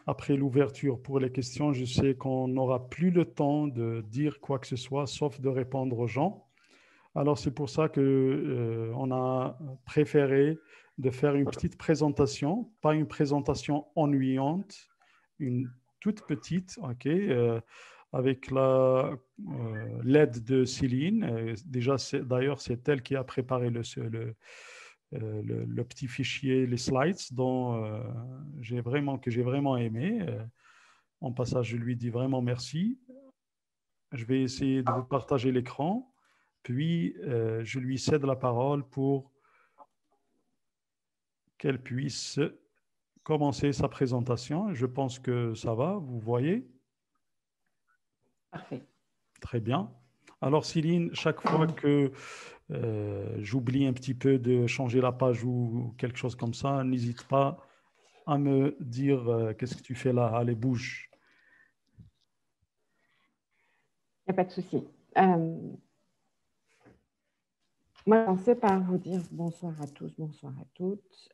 Après l'ouverture pour les questions, je sais qu'on n'aura plus le temps de dire quoi que ce soit, sauf de répondre aux gens. Alors, c'est pour ça que, on a préféré de faire une petite présentation, pas une présentation ennuyante, une toute petite, ok, avec l'aide de Céline. Déjà, d'ailleurs, c'est elle qui a préparé le petit fichier, les slides, dont que j'ai vraiment aimé. En passage, je lui dis vraiment merci. Je vais essayer de vous partager l'écran, puis je lui cède la parole pour qu'elle puisse commencer sa présentation. Je pense que ça va, vous voyez? Parfait. Très bien. Alors, Céline, chaque fois que j'oublie un petit peu de changer la page ou quelque chose comme ça, n'hésite pas à me dire qu'est-ce que tu fais là. Allez, bouge. Il n'y a pas de souci. Moi, je commençais par vous dire bonsoir à tous, bonsoir à toutes.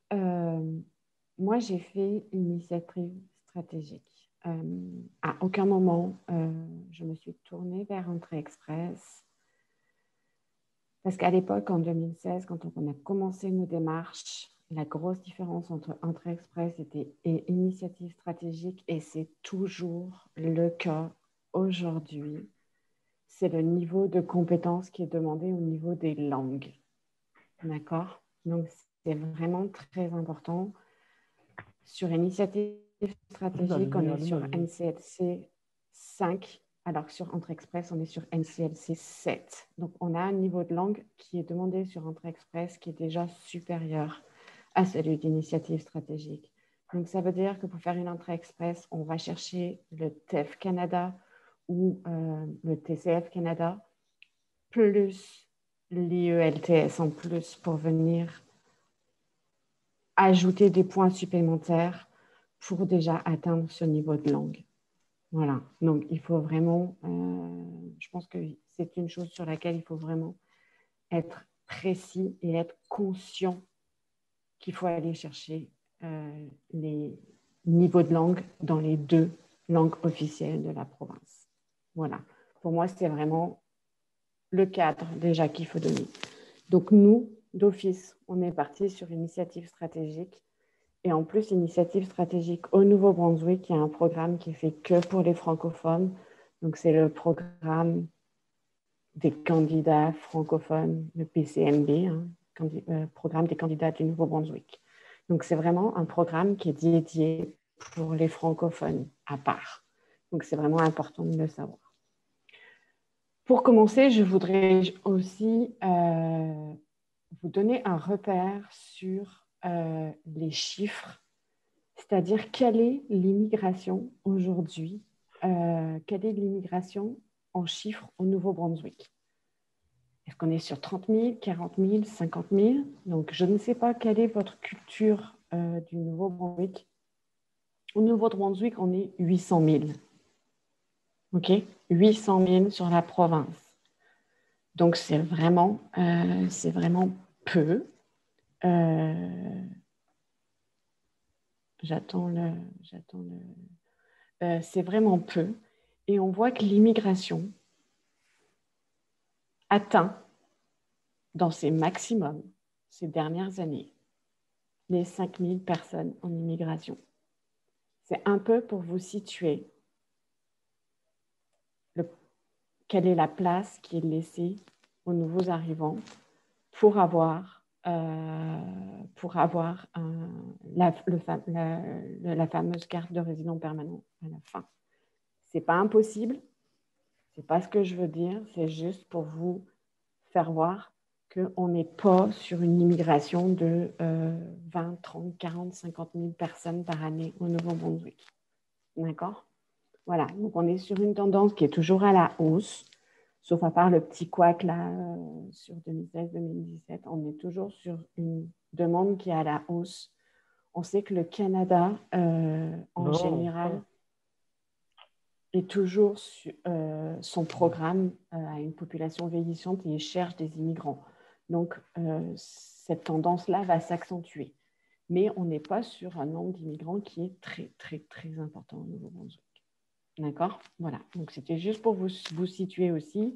Moi, j'ai fait une initiative stratégique. À aucun moment, je me suis tournée vers Entrée Express. Parce qu'à l'époque, en 2016, quand on a commencé nos démarches, la grosse différence entre Entrée Express et initiative stratégique, et c'est toujours le cas aujourd'hui, c'est le niveau de compétence qui est demandé au niveau des langues. D'accord? Donc, c'est vraiment très important. Sur initiative stratégique, on est sur NCLC 5, alors que sur Entrée Express, on est sur NCLC 7. Donc, on a un niveau de langue qui est demandé sur Entrée Express qui est déjà supérieur à celui d'initiative stratégique. Donc, ça veut dire que pour faire une Entrée Express, on va chercher le TEF Canada ou le TCF Canada, plus l'IELTS en plus pour venir ajouter des points supplémentaires pour déjà atteindre ce niveau de langue. Voilà, donc il faut vraiment, je pense que c'est une chose sur laquelle il faut vraiment être précis et être conscient qu'il faut aller chercher les niveaux de langue dans les 2 langues officielles de la province. Voilà, pour moi, c'est vraiment le cadre déjà qu'il faut donner. Donc nous, d'office, on est parti sur initiative stratégique. Et en plus, l'initiative stratégique au Nouveau-Brunswick, il y a un programme qui est fait que pour les francophones. Donc, c'est le programme des candidats francophones, le PCMB, programme des candidats du Nouveau-Brunswick. Donc, c'est vraiment un programme qui est dédié pour les francophones à part. Donc, c'est vraiment important de le savoir. Pour commencer, je voudrais aussi vous donner un repère sur les chiffres, c'est-à-dire quelle est l'immigration aujourd'hui, quelle est l'immigration en chiffres au Nouveau-Brunswick. Est-ce qu'on est sur 30 000, 40 000, 50 000? Donc, je ne sais pas quelle est votre culture du Nouveau-Brunswick. Au Nouveau-Brunswick, on est 800 000. OK? 800 000 sur la province. Donc, c'est vraiment peu. C'est vraiment peu. Et on voit que l'immigration atteint dans ses maximums ces dernières années les 5 000 personnes en immigration. C'est un peu pour vous situer quelle est la place qui est laissée aux nouveaux arrivants pour avoir la fameuse carte de résident permanent à la fin. Ce n'est pas impossible, ce n'est pas ce que je veux dire, c'est juste pour vous faire voir qu'on n'est pas sur une immigration de 20, 30, 40, 50 000 personnes par année au Nouveau-Brunswick. D'accord? Voilà, donc on est sur une tendance qui est toujours à la hausse, sauf à part le petit couac là sur 2016-2017, on est toujours sur une demande qui est à la hausse. On sait que le Canada, en général, est toujours son programme à une population vieillissante et cherche des immigrants. Donc, cette tendance-là va s'accentuer. Mais on n'est pas sur un nombre d'immigrants qui est très, très, très important au Nouveau-Brunswick. D'accord? Voilà. Donc, c'était juste pour vous situer aussi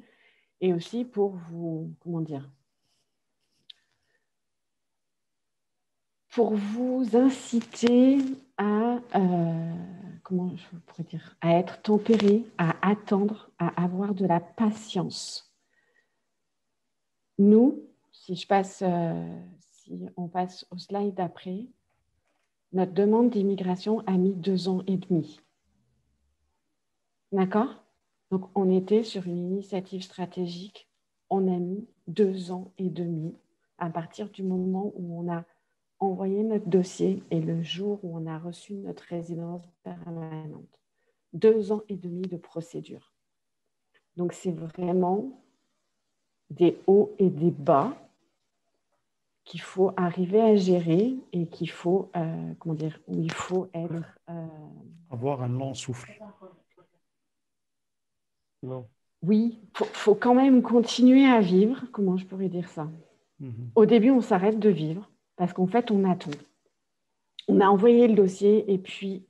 et aussi pour vous, comment dire, pour vous inciter à, comment je pourrais dire, à être tempéré, à attendre, à avoir de la patience. Nous, si on passe au slide d'après, notre demande d'immigration a mis 2 ans et demi. D'accord? Donc, on était sur une initiative stratégique. On a mis 2 ans et demi à partir du moment où on a envoyé notre dossier et le jour où on a reçu notre résidence permanente. 2 ans et demi de procédure. Donc, c'est vraiment des hauts et des bas qu'il faut arriver à gérer et qu'il faut, comment dire, où il faut être... Avoir un long souffle. Non. Oui, il faut quand même continuer à vivre. Comment je pourrais dire ça? Au début, on s'arrête de vivre parce qu'en fait, on attend. On a envoyé le dossier et puis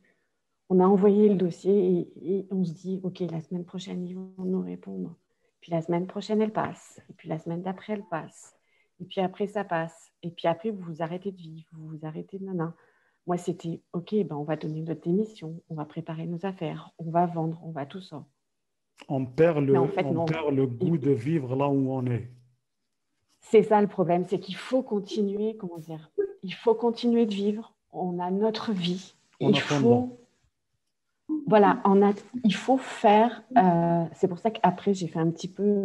on a envoyé le dossier et on se dit, OK, la semaine prochaine, ils vont nous répondre. Puis la semaine prochaine, elle passe. Et puis la semaine d'après, elle passe. Et puis après, ça passe. Et puis après, vous vous arrêtez de vivre, vous vous arrêtez de nana. Moi, c'était, OK, ben, on va donner notre démission, on va préparer nos affaires, on va vendre, on va tout ça. On perd Mais en fait, non. le goût de vivre là où on est. C'est ça le problème, c'est qu'il faut continuer, comment dire, il faut continuer de vivre. On a notre vie. En attendant. Voilà, il faut faire. C'est pour ça qu'après, j'ai fait un petit peu.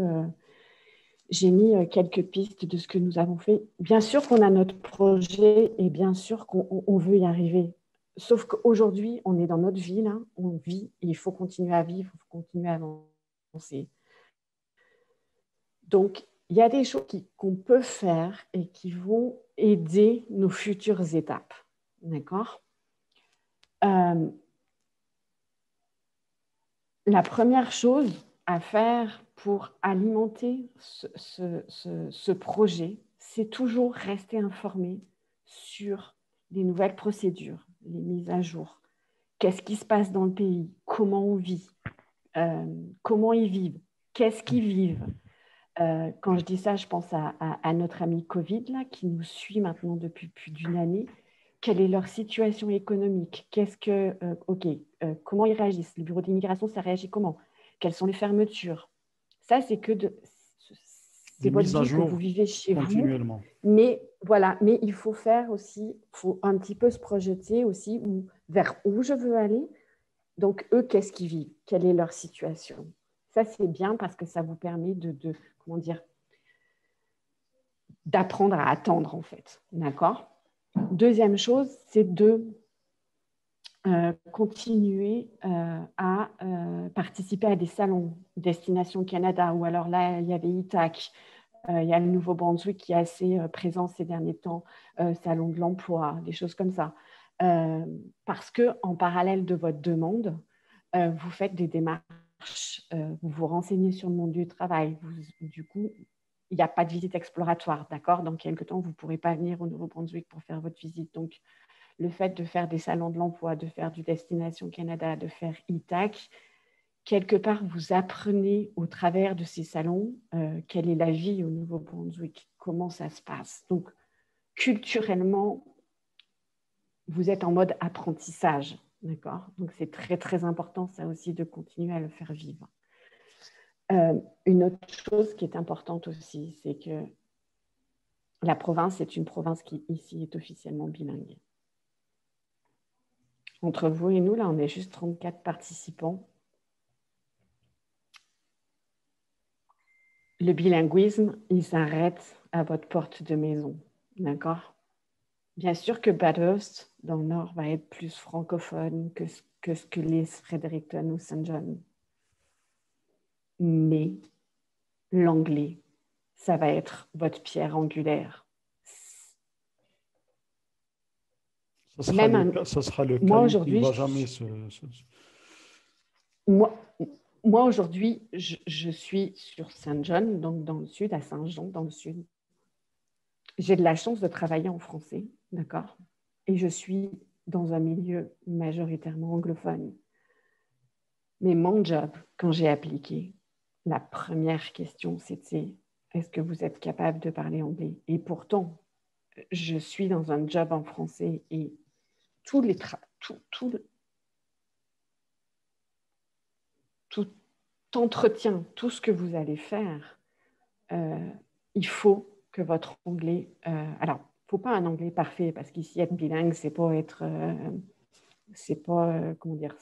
J'ai mis quelques pistes de ce que nous avons fait. Bien sûr qu'on a notre projet et bien sûr qu'on veut y arriver. Sauf qu'aujourd'hui, on est dans notre vie, là, on vit et il faut continuer à vivre, il faut continuer à avancer. Donc, il y a des choses qu'on peut faire et qui vont aider nos futures étapes. D'accord? La première chose à faire pour alimenter ce projet, c'est toujours rester informé sur les nouvelles procédures, les mises à jour. Qu'est-ce qui se passe dans le pays? Comment on vit? Comment ils vivent? Qu'est-ce qu'ils vivent? Quand je dis ça, je pense à notre ami Covid là, qui nous suit maintenant depuis plus d'1 année. Quelle est leur situation économique? Comment ils réagissent? Le bureau d'immigration, ça réagit comment? Quelles sont les fermetures? Ça, c'est Des votre mises à vie que jour vous vivez chez continuellement. vous. Mais voilà, mais il faut faire aussi, il faut un petit peu se projeter aussi vers où je veux aller. Donc, eux, qu'est-ce qu'ils vivent? Quelle est leur situation? Ça, c'est bien parce que ça vous permet comment dire, d'apprendre à attendre, en fait. D'accord? Deuxième chose, c'est de continuer à participer à des salons Destination Canada, ou alors là, il y avait ITAC, il y a le Nouveau-Brunswick qui est assez présent ces derniers temps, Salon de l'emploi, des choses comme ça. Parce qu'en parallèle de votre demande, vous faites des démarches, vous vous renseignez sur le monde du travail. Du coup, il n'y a pas de visite exploratoire, d'accord? Dans quelques temps, vous ne pourrez pas venir au Nouveau-Brunswick pour faire votre visite. Donc, le fait de faire des salons de l'emploi, de faire du Destination Canada, de faire ITAC, quelque part, vous apprenez au travers de ces salons quelle est la vie au Nouveau-Brunswick, comment ça se passe. Donc, culturellement, vous êtes en mode apprentissage, d'accord? Donc, c'est très, très important, ça aussi, de continuer à le faire vivre. Une autre chose qui est importante aussi, c'est que la province est une province qui, ici, est officiellement bilingue. Entre vous et nous, là, on est juste 34 participants. Le bilinguisme, il s'arrête à votre porte de maison, d'accord? Bien sûr que Bathurst, dans le Nord, va être plus francophone que ce que l'est Fredericton ou Saint John. Mais l'anglais, ça va être votre pierre angulaire. Ça sera le cas, moi, il aujourd'hui, ne va jamais moi aujourd'hui, je suis sur Saint-John, donc dans le sud, à Saint-Jean, dans le sud. J'ai de la chance de travailler en français, d'accord? Et je suis dans un milieu majoritairement anglophone. Mais mon job, quand j'ai appliqué, la première question, c'était est-ce que vous êtes capable de parler anglais? Et pourtant, je suis dans un job en français et tout entretien, tout ce que vous allez faire, il faut que votre anglais... alors, il ne faut pas un anglais parfait, parce qu'ici, être bilingue, c'est pas être... comment dire...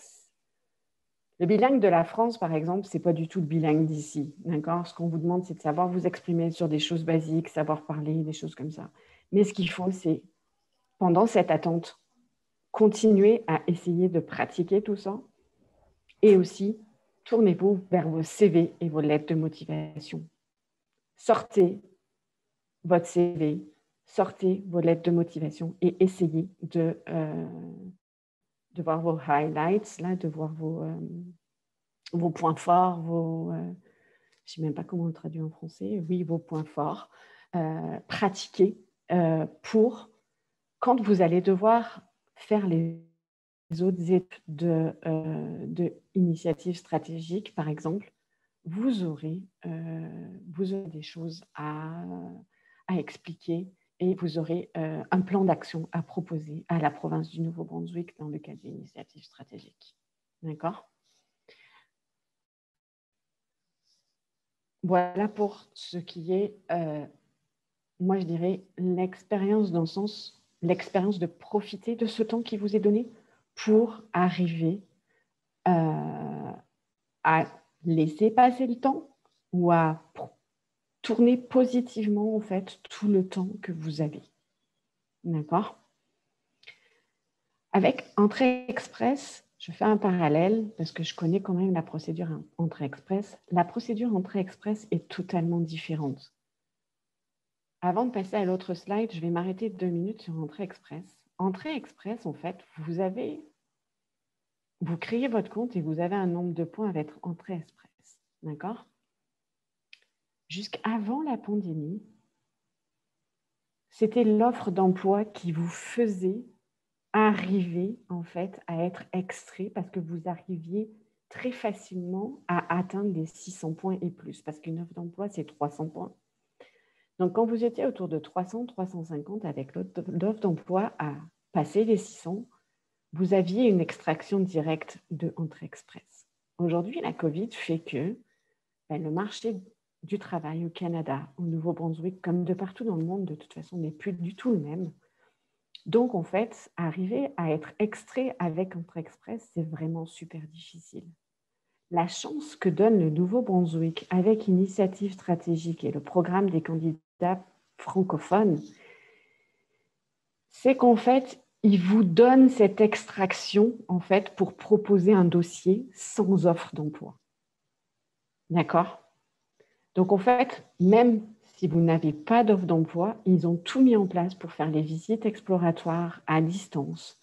Le bilingue de la France, par exemple, ce n'est pas du tout le bilingue d'ici. D'accord? Ce qu'on vous demande, c'est de savoir vous exprimer sur des choses basiques, savoir parler, des choses comme ça. Mais ce qu'il faut, c'est, pendant cette attente, continuez à essayer de pratiquer tout ça et aussi tournez-vous vers vos CV et vos lettres de motivation. Sortez votre CV, sortez vos lettres de motivation et essayez de voir vos highlights, là, de voir vos points forts, je ne sais même pas comment on le traduit en français, oui, vos points forts, pratiquez pour quand vous allez devoir faire les autres étapes de initiatives stratégiques, par exemple, vous aurez des choses à expliquer et vous aurez un plan d'action à proposer à la province du Nouveau-Brunswick dans le cadre d'initiatives stratégiques. D'accord? Voilà pour ce qui est, moi je dirais, l'expérience dans le sens, l'expérience de profiter de ce temps qui vous est donné pour arriver à laisser passer le temps ou à tourner positivement en fait tout le temps que vous avez. D'accord? Avec Entrée Express, je fais un parallèle parce que je connais quand même la procédure Entrée Express. La procédure Entrée Express est totalement différente. Avant de passer à l'autre slide, je vais m'arrêter 2 minutes sur Entrée Express. Entrée Express, en fait, vous créez votre compte et vous avez un nombre de points avec Entrée Express. D'accord? Jusqu'avant la pandémie, c'était l'offre d'emploi qui vous faisait arriver en fait à être extrait parce que vous arriviez très facilement à atteindre les 600 points et plus parce qu'une offre d'emploi, c'est 300 points. Donc, quand vous étiez autour de 300, 350 avec l'offre d'emploi à passer les 600, vous aviez une extraction directe de Entrée Express. Aujourd'hui, la COVID fait que le marché du travail au Canada, au Nouveau-Brunswick, comme de partout dans le monde, de toute façon, n'est plus du tout le même. Donc, en fait, arriver à être extrait avec Entrée Express, c'est vraiment super difficile. La chance que donne le Nouveau-Brunswick avec Initiative stratégique et le programme des candidats francophones, c'est qu'en fait, il vous donne cette extraction en fait, pour proposer un dossier sans offre d'emploi. D'accord? Donc, en fait, même si vous n'avez pas d'offre d'emploi, ils ont tout mis en place pour faire les visites exploratoires à distance.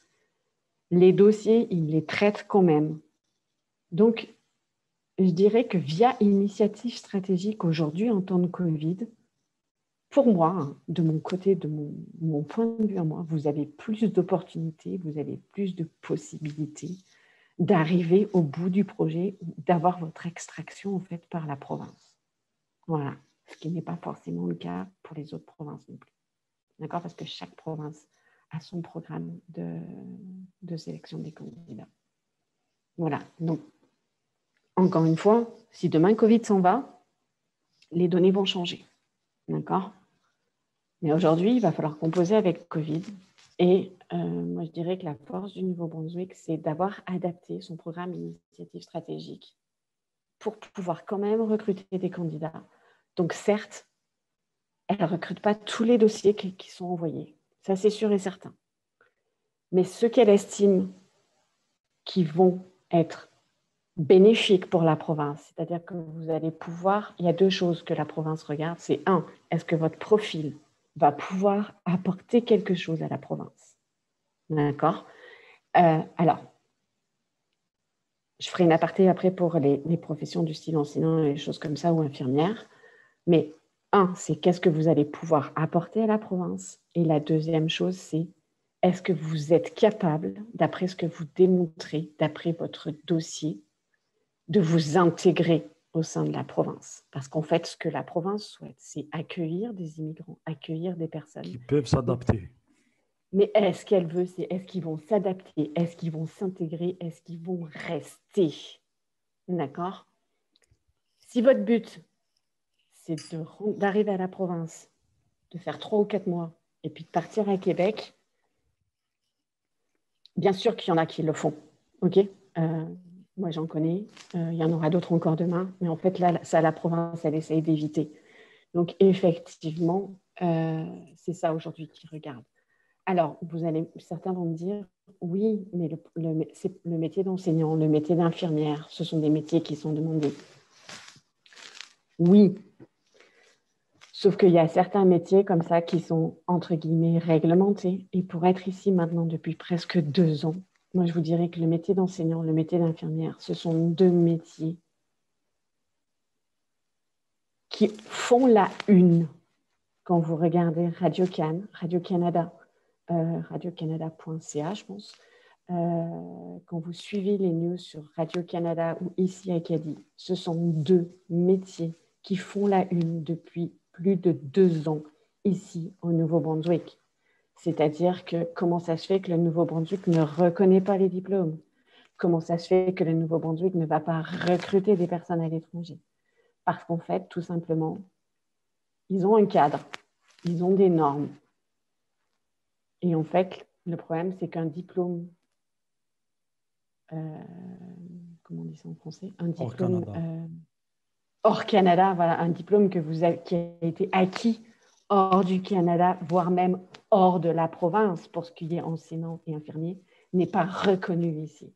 Les dossiers, ils les traitent quand même. Donc, je dirais que via Initiative stratégique aujourd'hui en temps de Covid, pour moi, de mon côté, de mon point de vue à moi, vous avez plus d'opportunités, vous avez plus de possibilités d'arriver au bout du projet, d'avoir votre extraction en fait par la province. Voilà, ce qui n'est pas forcément le cas pour les autres provinces non plus. D'accord? Parce que chaque province a son programme de sélection des candidats. Voilà, donc encore une fois, si demain Covid s'en va, les données vont changer. D'accord? Mais aujourd'hui, il va falloir composer avec Covid. Et moi, je dirais que la force du Nouveau-Brunswick, c'est d'avoir adapté son programme d'initiative stratégique pour pouvoir quand même recruter des candidats. Donc, certes, elle ne recrute pas tous les dossiers qui sont envoyés. Ça, c'est sûr et certain. Mais ceux qu'elle estime qui vont être bénéfiques pour la province, c'est-à-dire que vous allez pouvoir, il y a 2 choses que la province regarde, c'est 1, est-ce que votre profil va pouvoir apporter quelque chose à la province? D'accord? Alors, Je ferai une aparté après pour les professions du style enseignant et les choses comme ça ou infirmière. Mais c'est qu'est-ce que vous allez pouvoir apporter à la province? Et la deuxième chose, c'est est-ce que vous êtes capable, d'après ce que vous démontrez, d'après votre dossier, de vous intégrer au sein de la province? Parce qu'en fait, ce que la province souhaite, c'est accueillir des immigrants, accueillir des personnes Qui peuvent s'adapter. Mais est-ce qu'elle veut, c'est est-ce qu'ils vont s'adapter, est-ce qu'ils vont s'intégrer, est-ce qu'ils vont rester? D'accord? Si votre but, c'est d'arriver à la province, de faire 3 ou 4 mois, et puis de partir à Québec, bien sûr qu'il y en a qui le font. OK? Moi, j'en connais. Il y en aura d'autres encore demain. Mais en fait, là, ça, la province, elle essaye d'éviter. Donc, effectivement, c'est ça aujourd'hui qu'ils regardent. Alors, certains vont me dire, oui, mais c'est le métier d'enseignant, le métier d'infirmière, ce sont des métiers qui sont demandés. Oui, sauf qu'il y a certains métiers comme ça qui sont, entre guillemets, réglementés. Et pour être ici maintenant depuis presque 2 ans, moi, je vous dirais que le métier d'enseignant, le métier d'infirmière, ce sont 2 métiers qui font la une quand vous regardez Radio-Can, Radio-Canada, radiocanada.ca, je pense. Quand vous suivez les news sur Radio-Canada ou ici à Acadie, ce sont 2 métiers qui font la une depuis plus de 2 ans ici au Nouveau-Brunswick. C'est-à-dire que comment ça se fait que le Nouveau-Brunswick ne reconnaît pas les diplômes? Comment ça se fait que le Nouveau-Brunswick ne va pas recruter des personnes à l'étranger? Parce qu'en fait, tout simplement, ils ont un cadre, ils ont des normes. Et en fait, le problème, c'est qu'un diplôme, comment on dit ça en français? Un diplôme hors Canada, voilà, un diplôme qui a été acquis hors du Canada, voire même hors de la province, pour ce qui est enseignant et infirmier, n'est pas reconnu ici.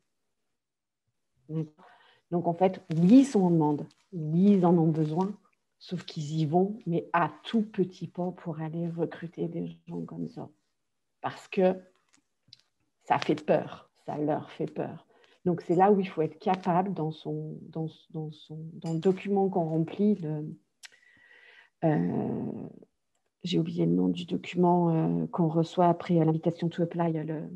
Donc, en fait, oui, ils sont en demande, oui, ils en ont besoin, sauf qu'ils y vont, mais à tout petit pas pour aller recruter des gens comme ça. Parce que ça fait peur, ça leur fait peur. Donc, c'est là où il faut être capable, dans le document qu'on remplit, j'ai oublié le nom du document qu'on reçoit après l'invitation to apply.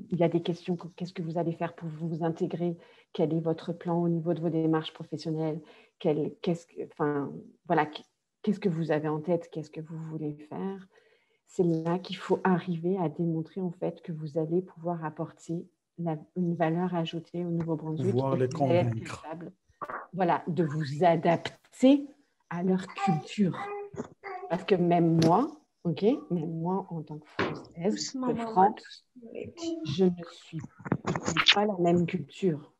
Il y a des questions, qu'est-ce que vous allez faire pour vous intégrer? Quel est votre plan au niveau de vos démarches professionnelles? Qu'est-ce que vous avez en tête? Qu'est-ce que vous voulez faire? C'est là qu'il faut arriver à démontrer en fait que vous allez pouvoir apporter une valeur ajoutée au Nouveau-Brunswick. Pouvoir les et vous allez être convaincre. capable, de vous adapter à leur culture. Parce que même moi, en tant que Française, de France, je n'ai pas la même culture.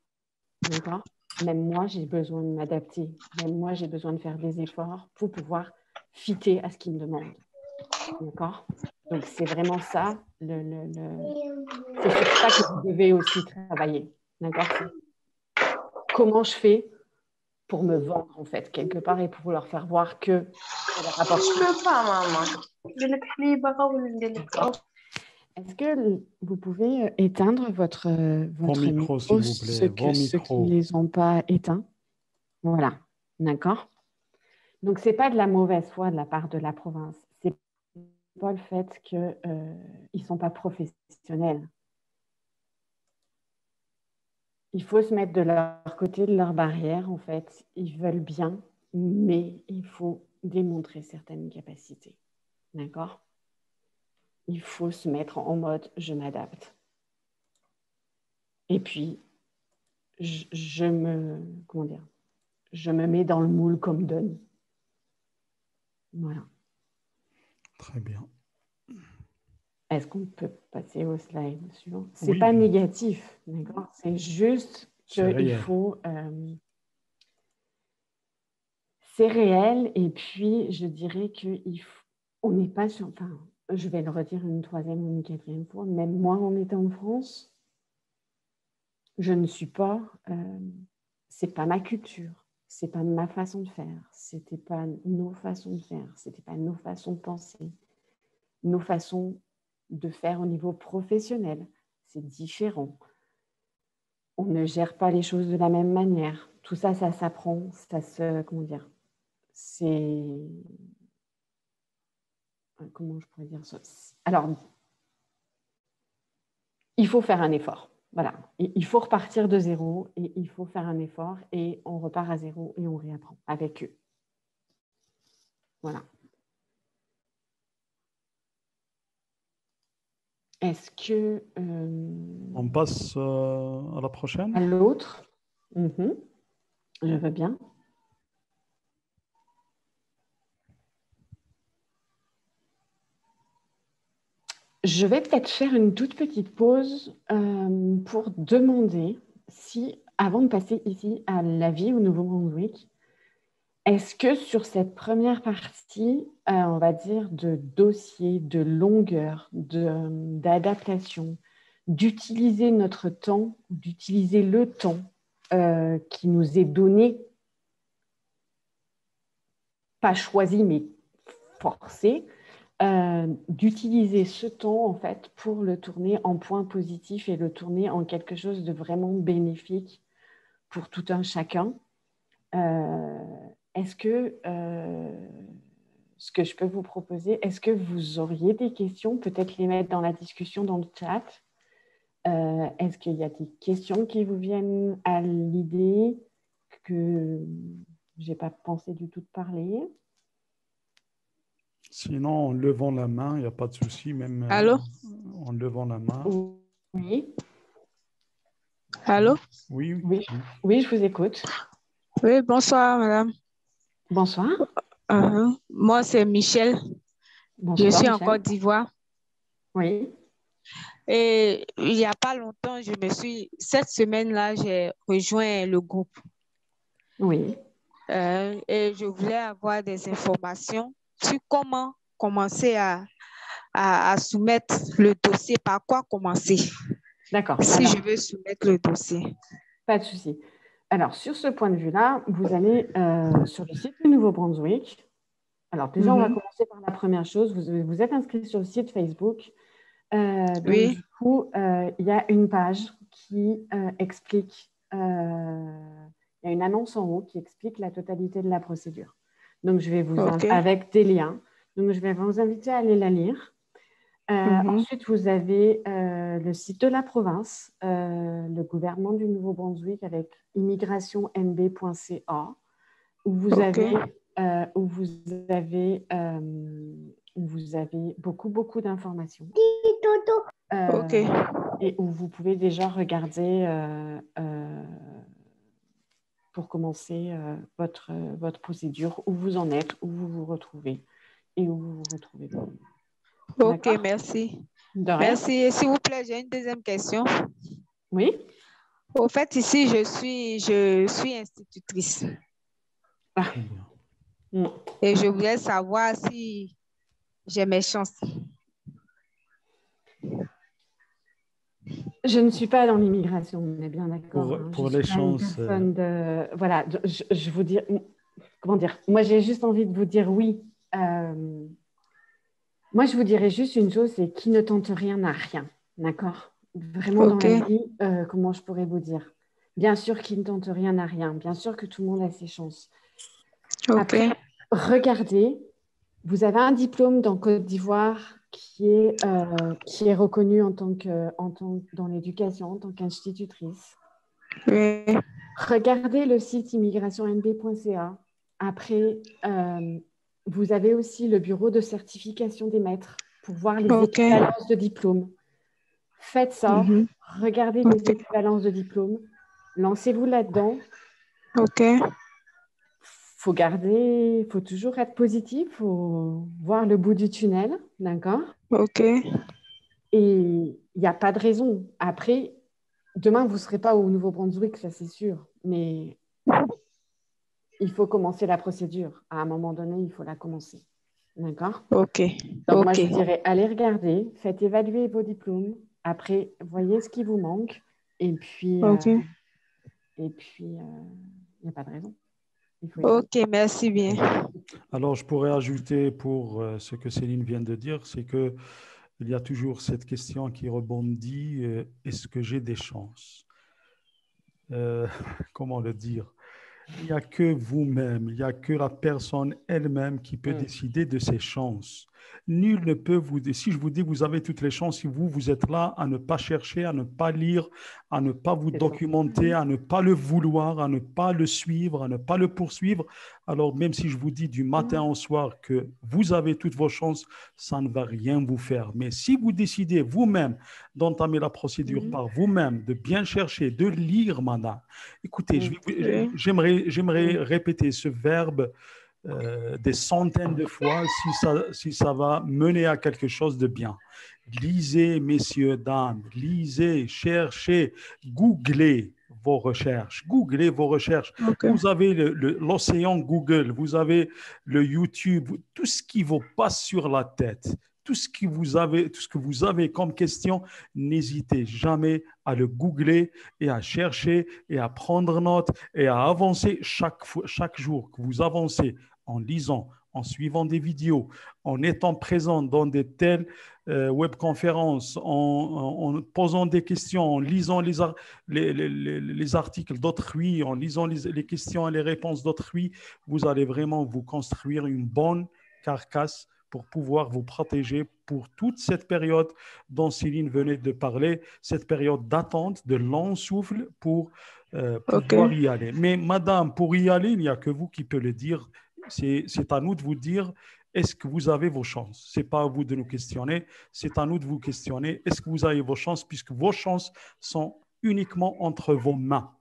D'accord? Même moi, j'ai besoin de m'adapter. Même moi, j'ai besoin de faire des efforts pour pouvoir fitter à ce qu'ils me demandent. D'accord? Donc, c'est vraiment ça. C'est sur ça que vous devez aussi travailler. D'accord? Comment je fais pour me vendre, en fait, quelque part, et pour leur faire voir que ça leur apporte. Je peux pas, maman. Est-ce que vous pouvez éteindre votre micro, s'il vous plaît. ceux qui ne les ont pas éteints? Voilà. D'accord? Donc, ce n'est pas de la mauvaise foi de la part de la province. Ce n'est pas le fait qu'ils ne sont pas professionnels. Il faut se mettre de leur côté de leur barrière, en fait. Ils veulent bien, mais il faut démontrer certaines capacités. D'accord? Il faut se mettre en mode « je m'adapte ». Et puis, je me mets dans le moule comme donne. Voilà. Très bien. Est-ce qu'on peut passer au slide suivant? C'est pas négatif, d'accord? C'est juste qu'il faut... c'est réel, et puis je dirais qu'on n'est pas sur... Enfin, je vais le redire une 3e ou une 4e fois, même moi, en étant en France, je ne suis pas... c'est pas ma culture, c'est pas ma façon de faire, c'était pas nos façons de faire, c'était pas nos façons de penser, nos façons de faire au niveau professionnel, c'est différent. On ne gère pas les choses de la même manière. Tout ça, ça s'apprend, comment dire, c'est, comment je pourrais dire ça? Alors, il faut faire un effort. Voilà, il faut repartir de zéro et il faut faire un effort et on repart à zéro et on réapprend avec eux. Voilà. Est-ce que... On passe à la prochaine. à l'autre, je veux bien. Je vais peut-être faire une toute petite pause pour demander si, avant de passer ici à la vie au Nouveau-Brunswick, est-ce que sur cette première partie, on va dire de dossier, de longueur, d'adaptation, d'utiliser notre temps, d'utiliser le temps qui nous est donné, pas choisi mais forcé, d'utiliser ce temps en fait pour le tourner en point positif et le tourner en quelque chose de vraiment bénéfique pour tout un chacun. Est-ce que ce que je peux vous proposer, est-ce que vous auriez des questions, peut-être les mettre dans la discussion dans le chat? Est-ce qu'il y a des questions qui vous viennent à l'idée que je n'ai pas pensé du tout de parler? Sinon, en levant la main, il n'y a pas de souci, même Allô? en levant la main. Oui, Allô? Oui, oui, oui, oui. oui, je vous écoute. Oui, bonsoir, madame. Bonsoir. Moi, c'est Michel. Je Bonsoir, suis en Michel. Côte d'Ivoire. Oui, Et il n'y a pas longtemps, cette semaine-là, j'ai rejoint le groupe. oui. Et je voulais avoir des informations sur comment commencer à soumettre le dossier, par quoi commencer, D'accord. si Alors, je veux soumettre le dossier. pas de souci. Alors, sur ce point de vue-là, vous allez sur le site du Nouveau-Brunswick. Alors, déjà, on va commencer par la première chose. Vous êtes inscrit sur le site Facebook. Donc, Oui, du coup, il y a une page qui explique, il y a une annonce en haut qui explique la totalité de la procédure. Donc, je vais ok. avec des liens. Donc, je vais vous inviter à aller la lire. Ensuite, vous avez le site de la province, le gouvernement du Nouveau-Brunswick avec immigration.nb.ca, où vous Ok. avez, où vous avez beaucoup d'informations. Ok. Et où vous pouvez déjà regarder pour commencer votre procédure, où vous en êtes, où vous vous retrouvez et où vous vous retrouvez. Ok, D'accord? merci. De rien? Merci. Et s'il vous plaît, j'ai une deuxième question. Oui? Au fait, ici, je suis institutrice Ah. Très bien. et je voulais savoir si j'ai mes chances. Je ne suis pas dans l'immigration, on est bien d'accord. Hein. Je Pour suis les pas une chances, personne de... Voilà, je vous dis... Comment dire? Moi, j'ai juste envie de vous dire oui. Moi, je vous dirais juste une chose, c'est qui ne tente rien n'a rien. D'accord? Vraiment dans Ok, la vie, comment je pourrais vous dire? Bien sûr, qui ne tente rien n'a rien. Bien sûr que tout le monde a ses chances. ok, Après, regardez, vous avez un diplôme dans Côte d'Ivoire qui est reconnu dans l'éducation en tant qu'institutrice. oui, Regardez le site immigration.nb.ca. Après, vous avez aussi le bureau de certification des maîtres pour voir les ok, équivalences de diplômes. Faites ça, regardez les ok, équivalences de diplômes, lancez-vous là-dedans. ok, Faut toujours être positif, faut voir le bout du tunnel, d'accord? ok, Et il n'y a pas de raison. Après, demain, vous ne serez pas au Nouveau-Brunswick, ça c'est sûr, mais il faut commencer la procédure. À un moment donné, il faut la commencer. D'accord? ok, Donc, moi, ok, je vous dirais, allez regarder, faites évaluer vos diplômes. Après, voyez ce qui vous manque. Et puis, ok, il n'y a pas de raison. Il faut y aller. ok, merci bien. alors je pourrais ajouter pour ce que Céline vient de dire, c'est que il y a toujours cette question qui rebondit, est-ce que j'ai des chances? euh, comment le dire? Il n'y a que vous-même, il n'y a que la personne elle-même qui peut décider de ses chances. Nul ne peut vous dire, si je vous dis vous avez toutes les chances, si vous êtes là à ne pas chercher, à ne pas lire, à ne pas vous C'est ça. documenter, à ne pas le vouloir, à ne pas le suivre, à ne pas le poursuivre, alors même si je vous dis du matin au soir que vous avez toutes vos chances, ça ne va rien vous faire. Mais si vous décidez vous-même d'entamer la procédure par vous-même, de bien chercher, de lire, madame, écoutez, Oui. j'aimerais répéter ce verbe des centaines de fois si ça va mener à quelque chose de bien. Lisez, messieurs, dames, lisez, cherchez, googlez vos recherches. Googlez vos recherches. OK. Vous avez l'océan Google, vous avez le YouTube, tout ce qui vous passe sur la tête. Tout ce que vous avez comme question, n'hésitez jamais à le googler et à chercher et à prendre note et à avancer chaque jour que vous avancez en lisant, en suivant des vidéos, en étant présent dans des telles webconférences, en posant des questions, en lisant les articles d'autrui, en lisant les questions et les réponses d'autrui, vous allez vraiment vous construire une bonne carcasse pour pouvoir vous protéger pour toute cette période dont Céline venait de parler, cette période d'attente, de long souffle pour pouvoir OK. y aller. Mais madame, pour y aller, il n'y a que vous qui peut le dire. C'est à nous de vous dire, est-ce que vous avez vos chances? Ce n'est pas à vous de nous questionner, c'est à nous de vous questionner. Est-ce que vous avez vos chances, puisque vos chances sont uniquement entre vos mains.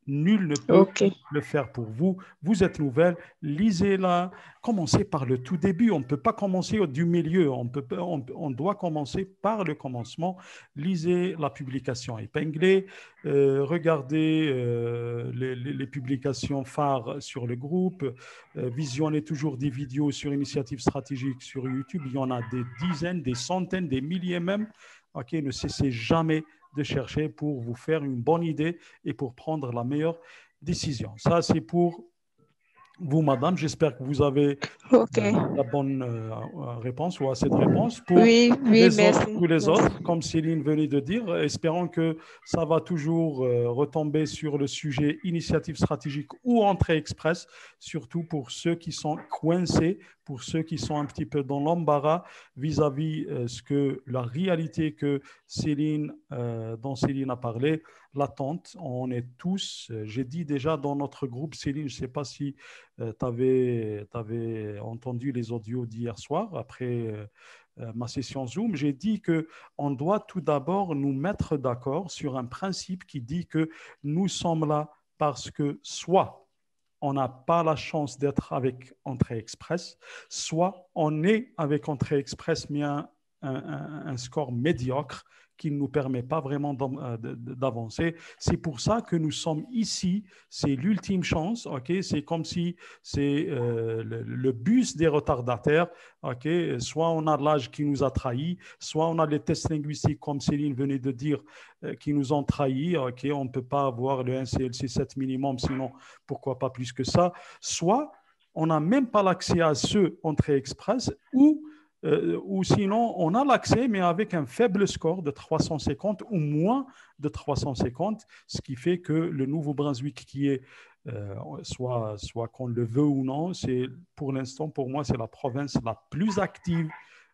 Nul ne peut OK. le faire pour vous. Vous êtes nouvelle, lisez-la. Commencez par le tout début. On ne peut pas commencer du milieu. On doit commencer par le commencement. Lisez la publication épinglée. Regardez les publications phares sur le groupe. Visionnez toujours des vidéos sur Initiative Stratégique sur YouTube. Il y en a des dizaines, des centaines, des milliers même. OK, ne cessez jamais de chercher pour vous faire une bonne idée et pour prendre la meilleure décision. Ça, c'est pour vous, madame. J'espère que vous avez OK. la bonne réponse ou assez de réponse. Pour Oui, oui, les autres, merci. tous les Merci. autres, comme Céline venait de dire, espérons que ça va toujours retomber sur le sujet initiative stratégique ou entrée express, surtout pour ceux qui sont coincés, pour ceux qui sont un petit peu dans l'embarras vis-à-vis ce que la réalité que dont Céline a parlé, l'attente. On est tous, j'ai dit déjà dans notre groupe, Céline, je ne sais pas si tu avais entendu les audios d'hier soir après ma session Zoom, j'ai dit qu'on doit tout d'abord nous mettre d'accord sur un principe qui dit que nous sommes là parce que soit on n'a pas la chance d'être avec Entrée Express, soit on est avec Entrée Express, mais un score médiocre qui ne nous permet pas vraiment d'avancer. C'est pour ça que nous sommes ici. C'est l'ultime chance. Okay? C'est comme si c'est le bus des retardataires. Okay? Soit on a l'âge qui nous a trahis, soit on a les tests linguistiques, comme Céline venait de dire, qui nous ont trahis. Okay? On ne peut pas avoir le 1CLC 7 minimum, sinon pourquoi pas plus que ça. Soit on n'a même pas l'accès à ce entrée express ou sinon, on a l'accès, mais avec un faible score de 350 ou moins de 350, ce qui fait que le Nouveau-Brunswick, qui est, soit qu'on le veut ou non, c'est pour l'instant, pour moi, c'est la province la plus active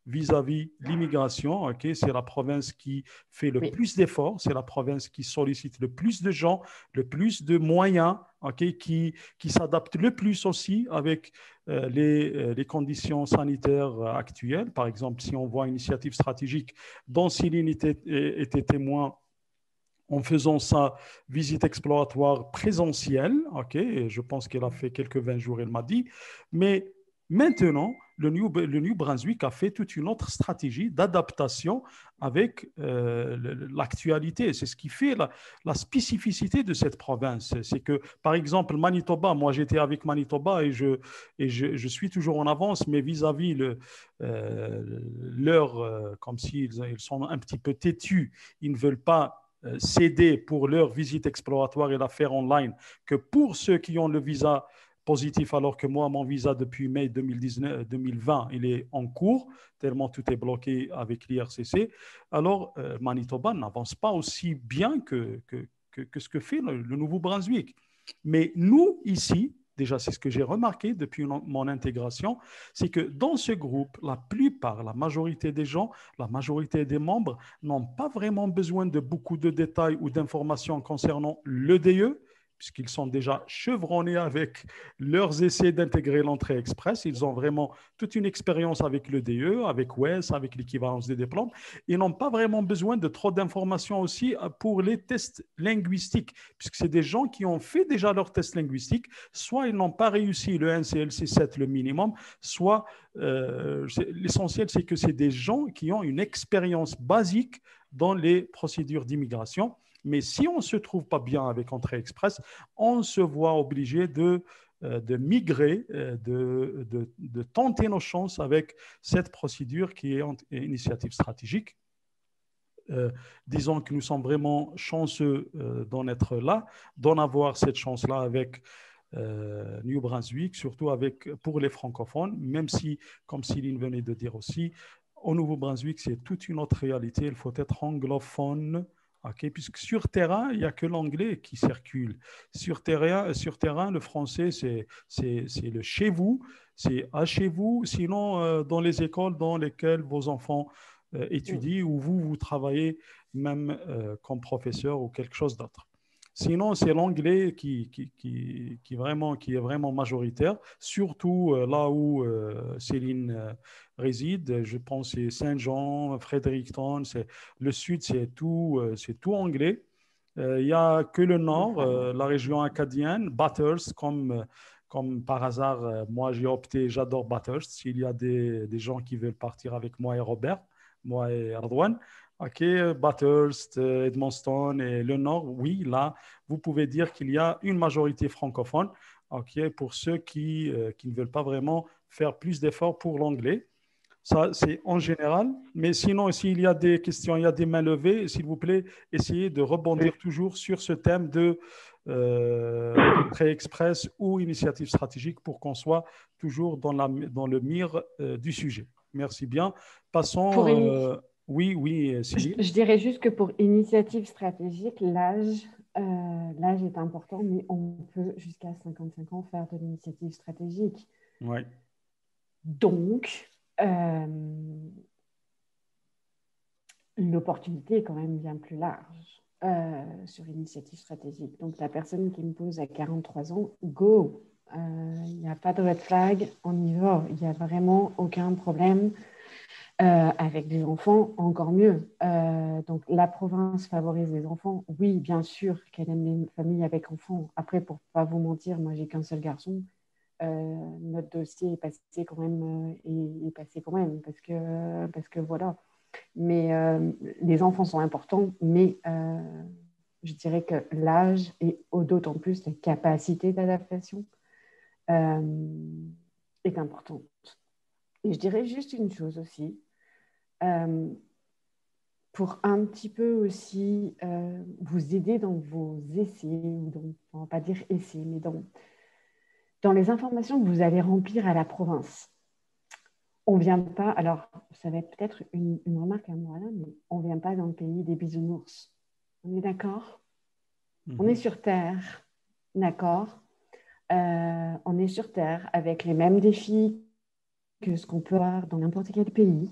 vis-à-vis l'immigration. Okay? C'est la province qui fait le plus d'efforts, c'est la province qui sollicite le plus de gens, le plus de moyens, okay? qui s'adapte le plus aussi avec les conditions sanitaires actuelles. Par exemple, si on voit une initiative stratégique dont Céline était témoin en faisant sa visite exploratoire présentielle, okay, je pense qu'elle a fait quelques 20 jours, elle m'a dit, mais maintenant, le New Brunswick a fait toute une autre stratégie d'adaptation avec l'actualité. C'est ce qui fait la spécificité de cette province. C'est que, par exemple, Manitoba, moi j'étais avec Manitoba et je suis toujours en avance, mais vis-à-vis comme s'ils ils sont un petit peu têtus, ils ne veulent pas céder pour leur visite exploratoire et la faire online que pour ceux qui ont le visa positif, alors que moi, mon visa depuis mai 2020, il est en cours, tellement tout est bloqué avec l'IRCC. Alors, Manitoba n'avance pas aussi bien que ce que fait le Nouveau-Brunswick. Mais nous, ici, déjà, c'est ce que j'ai remarqué depuis mon intégration, c'est que dans ce groupe, la majorité des gens, la majorité des membres n'ont pas vraiment besoin de beaucoup de détails ou d'informations concernant l'EDE, puisqu'ils sont déjà chevronnés avec leurs essais d'intégrer l'entrée express. Ils ont vraiment toute une expérience avec l'EDE, avec WES, avec l'équivalence des diplômes. Ils n'ont pas vraiment besoin de trop d'informations aussi pour les tests linguistiques, puisque c'est des gens qui ont fait déjà leurs tests linguistiques. Soit ils n'ont pas réussi le NCLC 7, le minimum, soit l'essentiel, c'est que c'est des gens qui ont une expérience basique dans les procédures d'immigration. Mais si on ne se trouve pas bien avec Entrée Express, on se voit obligé de migrer, de tenter nos chances avec cette procédure qui est initiative stratégique. Disons que nous sommes vraiment chanceux d'en être là, d'en avoir cette chance-là avec New Brunswick, surtout pour les francophones, même si, comme Céline venait de dire aussi, au Nouveau-Brunswick, c'est toute une autre réalité. Il faut être anglophone. Okay, puisque sur terrain, il n'y a que l'anglais qui circule. Sur terrain, le français, c'est le chez vous, c'est à chez vous. Sinon, dans les écoles dans lesquelles vos enfants étudient ou vous travaillez même comme professeur ou quelque chose d'autre. Sinon, c'est l'anglais qui est vraiment majoritaire, surtout là où Céline réside. Je pense que c'est Saint-Jean, Fredericton, le sud, c'est tout anglais. Il n'y a que le nord, la région acadienne, Bathurst, comme par hasard, moi j'ai opté, j'adore Bathurst. S'il y a des gens qui veulent partir avec moi et Robert, moi et Ardouane, OK, Bathurst, Edmundston et le Nord, oui, là, vous pouvez dire qu'il y a une majorité francophone, OK, pour ceux qui ne veulent pas vraiment faire plus d'efforts pour l'anglais. Ça, c'est en général. Mais sinon, s'il y a des questions, il y a des mains levées, s'il vous plaît, essayez de rebondir toujours sur ce thème de pré-express ou initiative stratégique pour qu'on soit toujours dans le mire du sujet. Merci bien. Passons. Oui, Céline. Je dirais juste que pour initiative stratégique, l'âge est important, mais on peut jusqu'à 55 ans faire de l'initiative stratégique. Oui. Donc, l'opportunité est quand même bien plus large sur initiative stratégique. Donc, la personne qui me pose à 43 ans, go! Il n'y a pas de red flag, on y va. Il n'y a vraiment aucun problème. Avec des enfants, encore mieux. Donc, la province favorise les enfants. Oui, bien sûr qu'elle aime les familles avec enfants. Après, pour ne pas vous mentir, moi, j'ai qu'un seul garçon. Notre dossier est passé quand même, parce que voilà. Mais les enfants sont importants, mais je dirais que l'âge et d'autant plus la capacité d'adaptation est importante. Et je dirais juste une chose aussi, pour un petit peu aussi vous aider dans vos essais, ou on ne va pas dire essais, mais dans les informations que vous allez remplir à la province. On ne vient pas, alors ça va être peut-être une remarque à moi là, mais on ne vient pas dans le pays des bisounours. On est d'accord? On est sur Terre, d'accord? On est sur Terre avec les mêmes défis que ce qu'on peut avoir dans n'importe quel pays.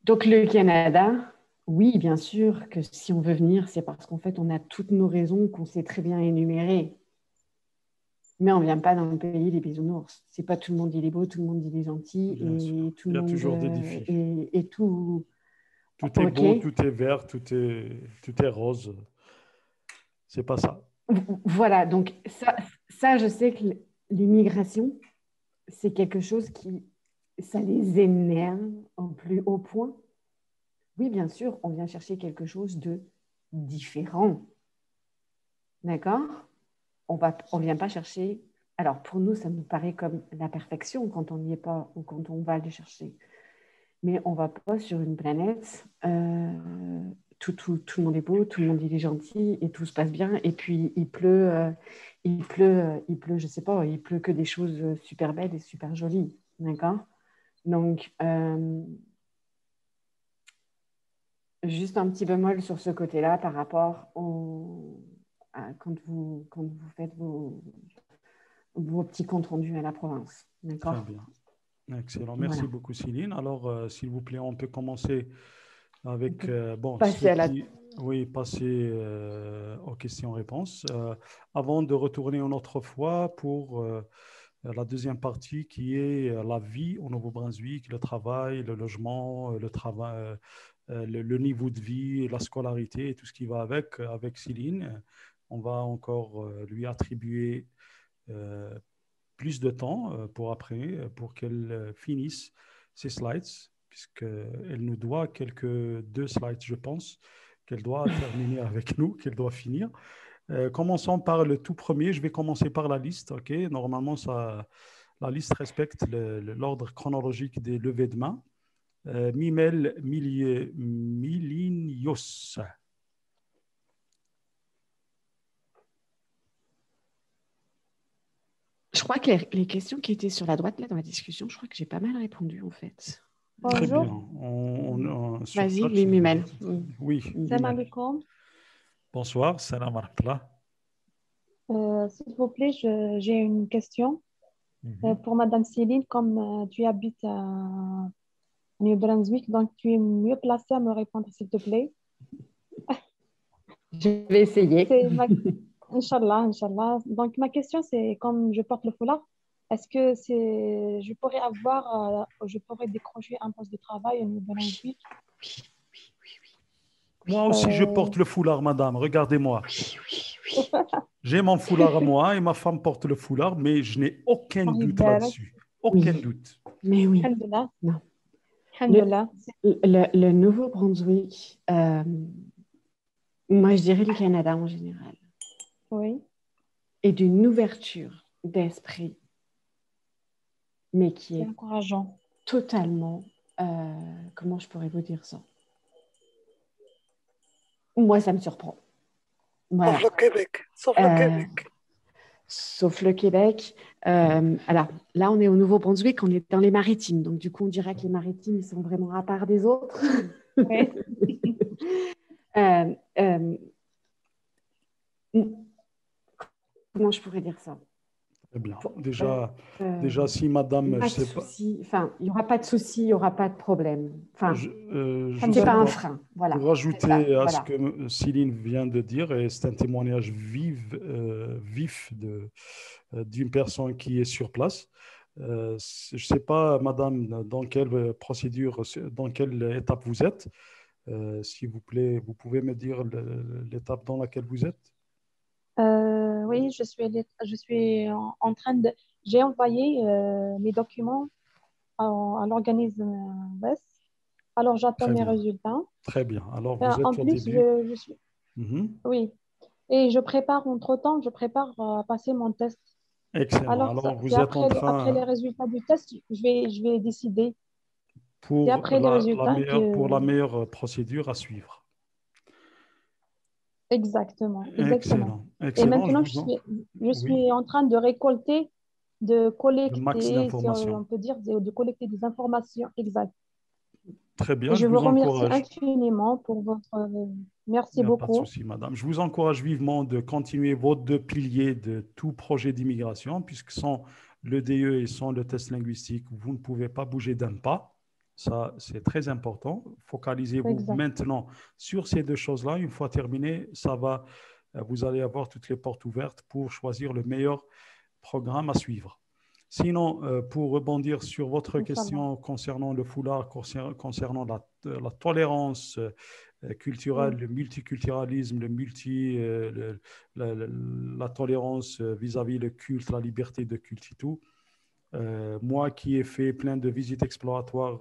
Donc le Canada, oui, bien sûr que si on veut venir, c'est parce qu'en fait, on a toutes nos raisons qu'on sait très bien énumérer. Mais on ne vient pas dans le pays des bisounours. C'est pas tout le monde il est beau, tout le monde il est gentil. Et tout il y a le monde, toujours des défis. Et tout... Tout est beau, tout est vert, tout est rose. C'est pas ça. Voilà, donc ça, je sais que l'immigration, c'est quelque chose ça les énerve au plus haut point. Oui, bien sûr, on vient chercher quelque chose de différent. D'accord? On ne vient pas chercher... Alors, pour nous, ça nous paraît comme la perfection quand on n'y est pas ou quand on va aller chercher. Mais on ne va pas sur une planète, tout le monde est beau, tout le monde il est gentil et tout se passe bien. Et puis, il pleut, je ne sais pas, il pleut que des choses super belles et super jolies. D'accord? Donc, juste un petit bémol sur ce côté-là par rapport quand vous faites vos petits comptes rendus à la province. D'accord? Très bien. Excellent. Voilà. Merci beaucoup, Céline. Alors, s'il vous plaît, on peut commencer avec Passer à la... oui, passer aux questions-réponses. Avant de retourner une autre fois pour la deuxième partie qui est la vie au Nouveau-Brunswick, le travail, le logement, le niveau de vie, la scolarité et tout ce qui va avec Céline. On va encore lui attribuer plus de temps pour après, pour qu'elle finisse ses slides, puisqu'elle nous doit deux slides, je pense, qu'elle doit terminer avec nous, qu'elle doit finir. Commençons par le tout premier. Je vais commencer par la liste. Ok, normalement, la liste respecte l'ordre chronologique des levées de main. Mimel Milinios. Je crois que les questions qui étaient sur la droite, là, dans la discussion, je crois que j'ai pas mal répondu, en fait. Très bien. Vas-y, Mimel. Oui. Salam alaikum. Bonsoir, salam alaikum. S'il vous plaît, j'ai une question pour Madame Céline. Comme tu habites à New Brunswick, donc tu es mieux placée à me répondre, s'il te plaît. Je vais essayer. Inch'Allah, Inch'Allah. Donc, ma question, c'est comme je porte le foulard, est-ce que je pourrais décrocher un poste de travail au New Brunswick? Moi aussi, je porte le foulard, madame. Regardez-moi. Oui. J'ai mon foulard à moi et ma femme porte le foulard, mais je n'ai aucun doute là-dessus. Aucun doute. Mais oui. Alhamdulillah. Non. Alhamdulillah. Le Nouveau-Brunswick, moi, je dirais le Canada en général. Oui. Et d'une ouverture d'esprit, mais qui est encourageant. Totalement, comment je pourrais vous dire ça? Moi, ça me surprend. Voilà. Sauf le Québec. Sauf le Québec. Alors, là, on est au Nouveau-Brunswick, on est dans les Maritimes. Donc, du coup, on dirait que les Maritimes, ils sont vraiment à part des autres. Oui. Comment je pourrais dire ça? Très bien. Déjà, si madame, je sais pas. Enfin, il n'y aura pas de souci, il n'y aura pas de problème. Enfin, c'est pas un frein. Voilà. Pour rajouter à ce que Céline vient de dire, et c'est un témoignage vif d'une personne qui est sur place. Je ne sais pas, madame, dans quelle procédure, dans quelle étape vous êtes. S'il vous plaît, vous pouvez me dire l'étape dans laquelle vous êtes? Oui, je suis en train de... J'ai envoyé mes documents à l'organisme WES. Alors, j'attends les résultats. Très bien. Alors, vous êtes en au plus, début. je suis... Oui. Et entre-temps, je prépare à passer mon test. Excellent. Alors, vous êtes en train... Après les résultats du test, je vais décider. Pour la meilleure procédure à suivre. Exactement. Excellent. Et maintenant, je suis en train de collecter, si on peut dire, de collecter des informations exactes. Très bien. Et je vous remercie infiniment pour votre... Merci beaucoup. Pas de souci, madame. Je vous encourage vivement de continuer vos deux piliers de tout projet d'immigration, puisque sans le DE et sans le test linguistique, vous ne pouvez pas bouger d'un pas. Ça, c'est très important. Focalisez-vous maintenant sur ces deux choses-là. Une fois terminé, vous allez avoir toutes les portes ouvertes pour choisir le meilleur programme à suivre. Sinon, pour rebondir sur votre question concernant le foulard, concernant la tolérance culturelle, le multiculturalisme, la tolérance vis-à-vis le culte, la liberté de culte et tout, moi qui ai fait plein de visites exploratoires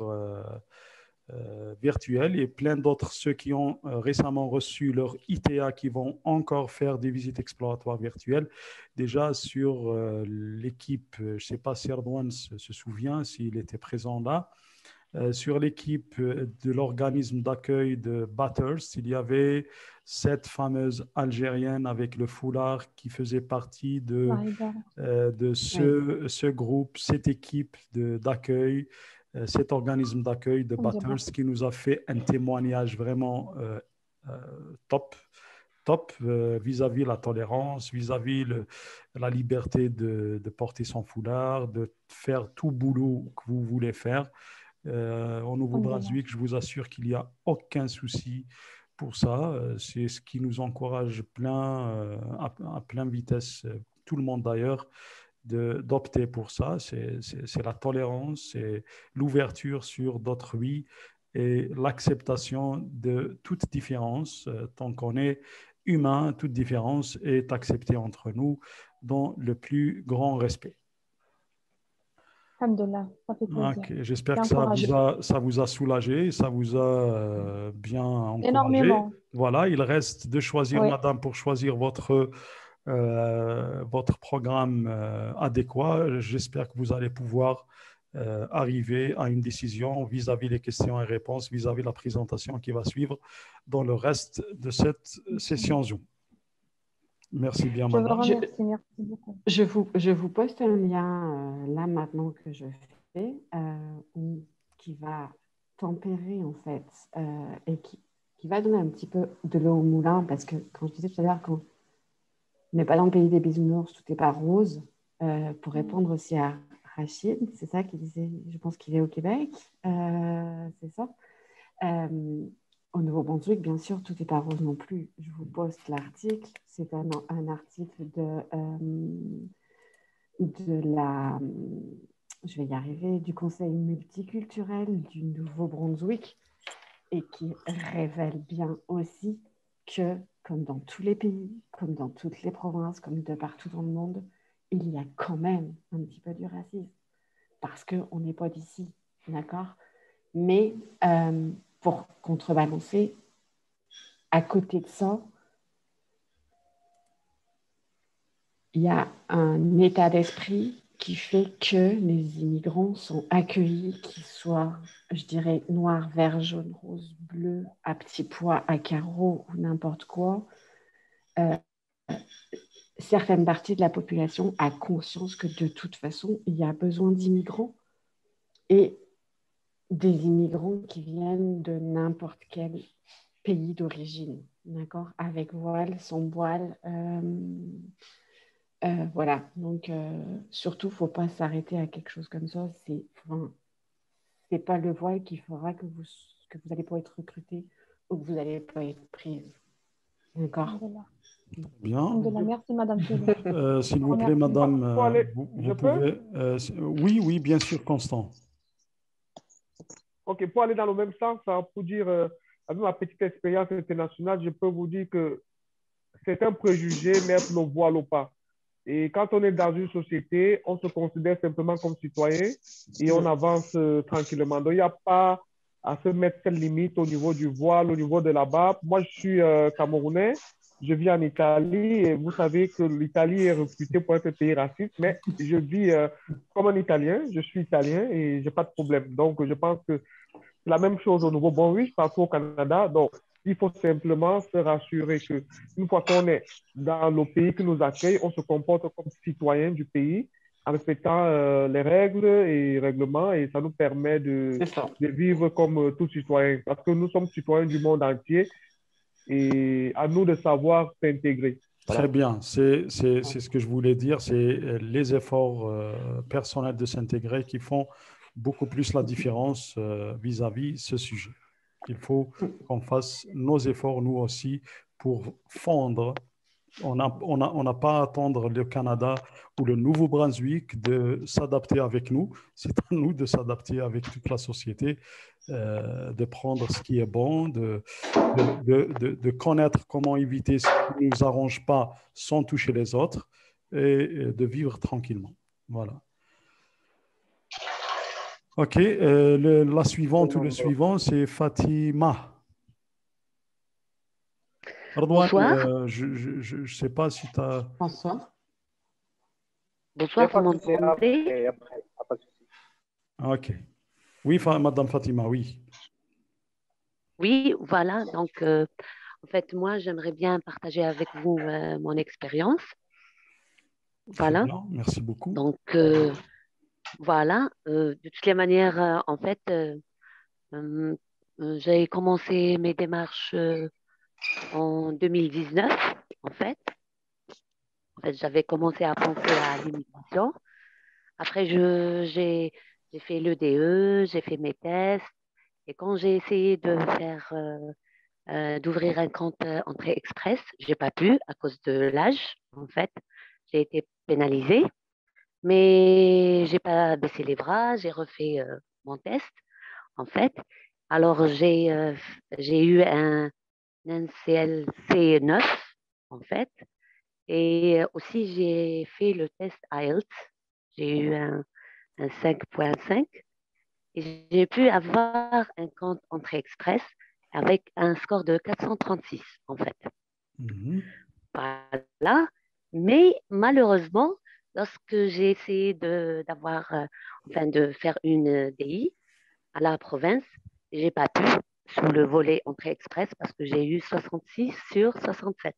virtuelles et plein d'autres, ceux qui ont récemment reçu leur ITA qui vont encore faire des visites exploratoires virtuelles. Déjà sur l'équipe, je ne sais pas si Erdogan se souvient, s'il était présent là, sur l'équipe de l'organisme d'accueil de Bathurst, il y avait cette fameuse Algérienne avec le foulard qui faisait partie de ce groupe, cette équipe d'accueil. cet organisme d'accueil de Bathurst qui nous a fait un témoignage vraiment top vis-à-vis la tolérance, vis-à-vis la liberté de porter son foulard, de faire tout boulot que vous voulez faire. Au Nouveau-Brunswick, je vous assure qu'il n'y a aucun souci pour ça. C'est ce qui nous encourage à pleine vitesse, tout le monde d'ailleurs, d'opter pour ça. C'est la tolérance, c'est l'ouverture sur d'autrui et l'acceptation de toute différence. Tant qu'on est humain, toute différence est acceptée entre nous dans le plus grand respect. Alhamdulillah, ça fait plaisir. Okay. J'espère que ça vous a soulagé, ça vous a bien encouragé. Énormément. Voilà, il reste de choisir, madame, pour choisir votre programme adéquat. J'espère que vous allez pouvoir arriver à une décision vis-à-vis des questions et réponses, vis-à-vis de la présentation qui va suivre dans le reste de cette session Zoom. Merci bien, madame. Merci beaucoup. Je vous poste un lien là maintenant que je fais qui va tempérer en fait et qui va donner un petit peu de l'eau au moulin parce que quand je disais tout à l'heure qu'on n'est pas dans le pays des bisounours, tout n'est pas rose. Pour répondre aussi à Rachid, c'est ça qu'il disait, je pense qu'il est au Québec, c'est ça. Au Nouveau-Brunswick, bien sûr, tout n'est pas rose non plus. Je vous poste l'article. C'est un article je vais y arriver, du Conseil multiculturel du Nouveau-Brunswick et qui révèle bien aussi que, comme dans tous les pays, comme dans toutes les provinces, comme de partout dans le monde, il y a quand même un petit peu du racisme parce qu'on n'est pas d'ici, d'accord? Mais pour contrebalancer, à côté de ça, il y a un état d'esprit qui fait que les immigrants sont accueillis, qu'ils soient, je dirais, noir, vert, jaune, rose, bleu, à petits pois, à carreaux ou n'importe quoi. Certaines parties de la population a conscience que de toute façon, il y a besoin d'immigrants et des immigrants qui viennent de n'importe quel pays d'origine, d'accord, avec voile, sans voile. Voilà, donc surtout, il ne faut pas s'arrêter à quelque chose comme ça. C'est pas le voile qui fera que vous n'allez pas être recruté ou que vous n'allez pas être prise. D'accord. Bien. Merci, madame. S'il vous plaît, madame, vous pouvez... oui, bien sûr, Constant. OK, pour aller dans le même sens, pour dire, avec ma petite expérience internationale, je peux vous dire que c'est un préjugé mettre le voile ou pas. Et quand on est dans une société, on se considère simplement comme citoyen et on avance tranquillement. Donc, il n'y a pas à se mettre cette limite au niveau du voile, au niveau de la barbe. Moi, je suis Camerounais, je vis en Italie et vous savez que l'Italie est réputée pour être un pays raciste, mais je vis comme un Italien, je suis italien et je n'ai pas de problème. Donc, je pense que c'est la même chose au Nouveau-Brunswick, partout au Canada. Donc, il faut simplement se rassurer qu'une fois qu'on est dans le pays qui nous accueille, on se comporte comme citoyen du pays en respectant les règles et règlements et ça nous permet de vivre comme tous citoyens parce que nous sommes citoyens du monde entier et à nous de savoir s'intégrer. Voilà. Très bien, c'est ce que je voulais dire, c'est les efforts personnels de s'intégrer qui font beaucoup plus la différence vis-à-vis ce sujet. Il faut qu'on fasse nos efforts, nous aussi, pour fondre. On n'a pas à attendre le Canada ou le Nouveau-Brunswick de s'adapter avec nous. C'est à nous de s'adapter avec toute la société, de prendre ce qui est bon, de connaître comment éviter ce qui ne nous arrange pas sans toucher les autres et de vivre tranquillement. Voilà. OK. La suivante ou le suivant, c'est Fatima. Bonsoir. Je ne sais pas si tu as... Bonsoir. Bonsoir, vous m'entendez? OK. Oui, Madame Fatima, oui. Oui, voilà. Donc, en fait, moi, j'aimerais bien partager avec vous mon expérience. Voilà. Bien, merci beaucoup. Donc, voilà, de toutes les manières, en fait, euh, j'ai commencé mes démarches en 2019, en fait. En fait, j'avais commencé à penser à l'immigration. Après, j'ai fait l'EDE, j'ai fait mes tests. Et quand j'ai essayé de d'ouvrir un compte entrée express, j'ai pas pu à cause de l'âge, en fait. J'ai été pénalisée, mais j'ai pas baissé les bras, j'ai refait mon test, en fait. Alors, j'ai eu un CLC 9, en fait. Et aussi, j'ai fait le test IELTS. J'ai eu un 5,5 et j'ai pu avoir un compte entrée express avec un score de 436, en fait. Mhm. Voilà. Mais malheureusement, lorsque j'ai essayé enfin, de faire une DI à la province, j'ai pas pu sous le volet entrée express parce que j'ai eu 66 sur 67.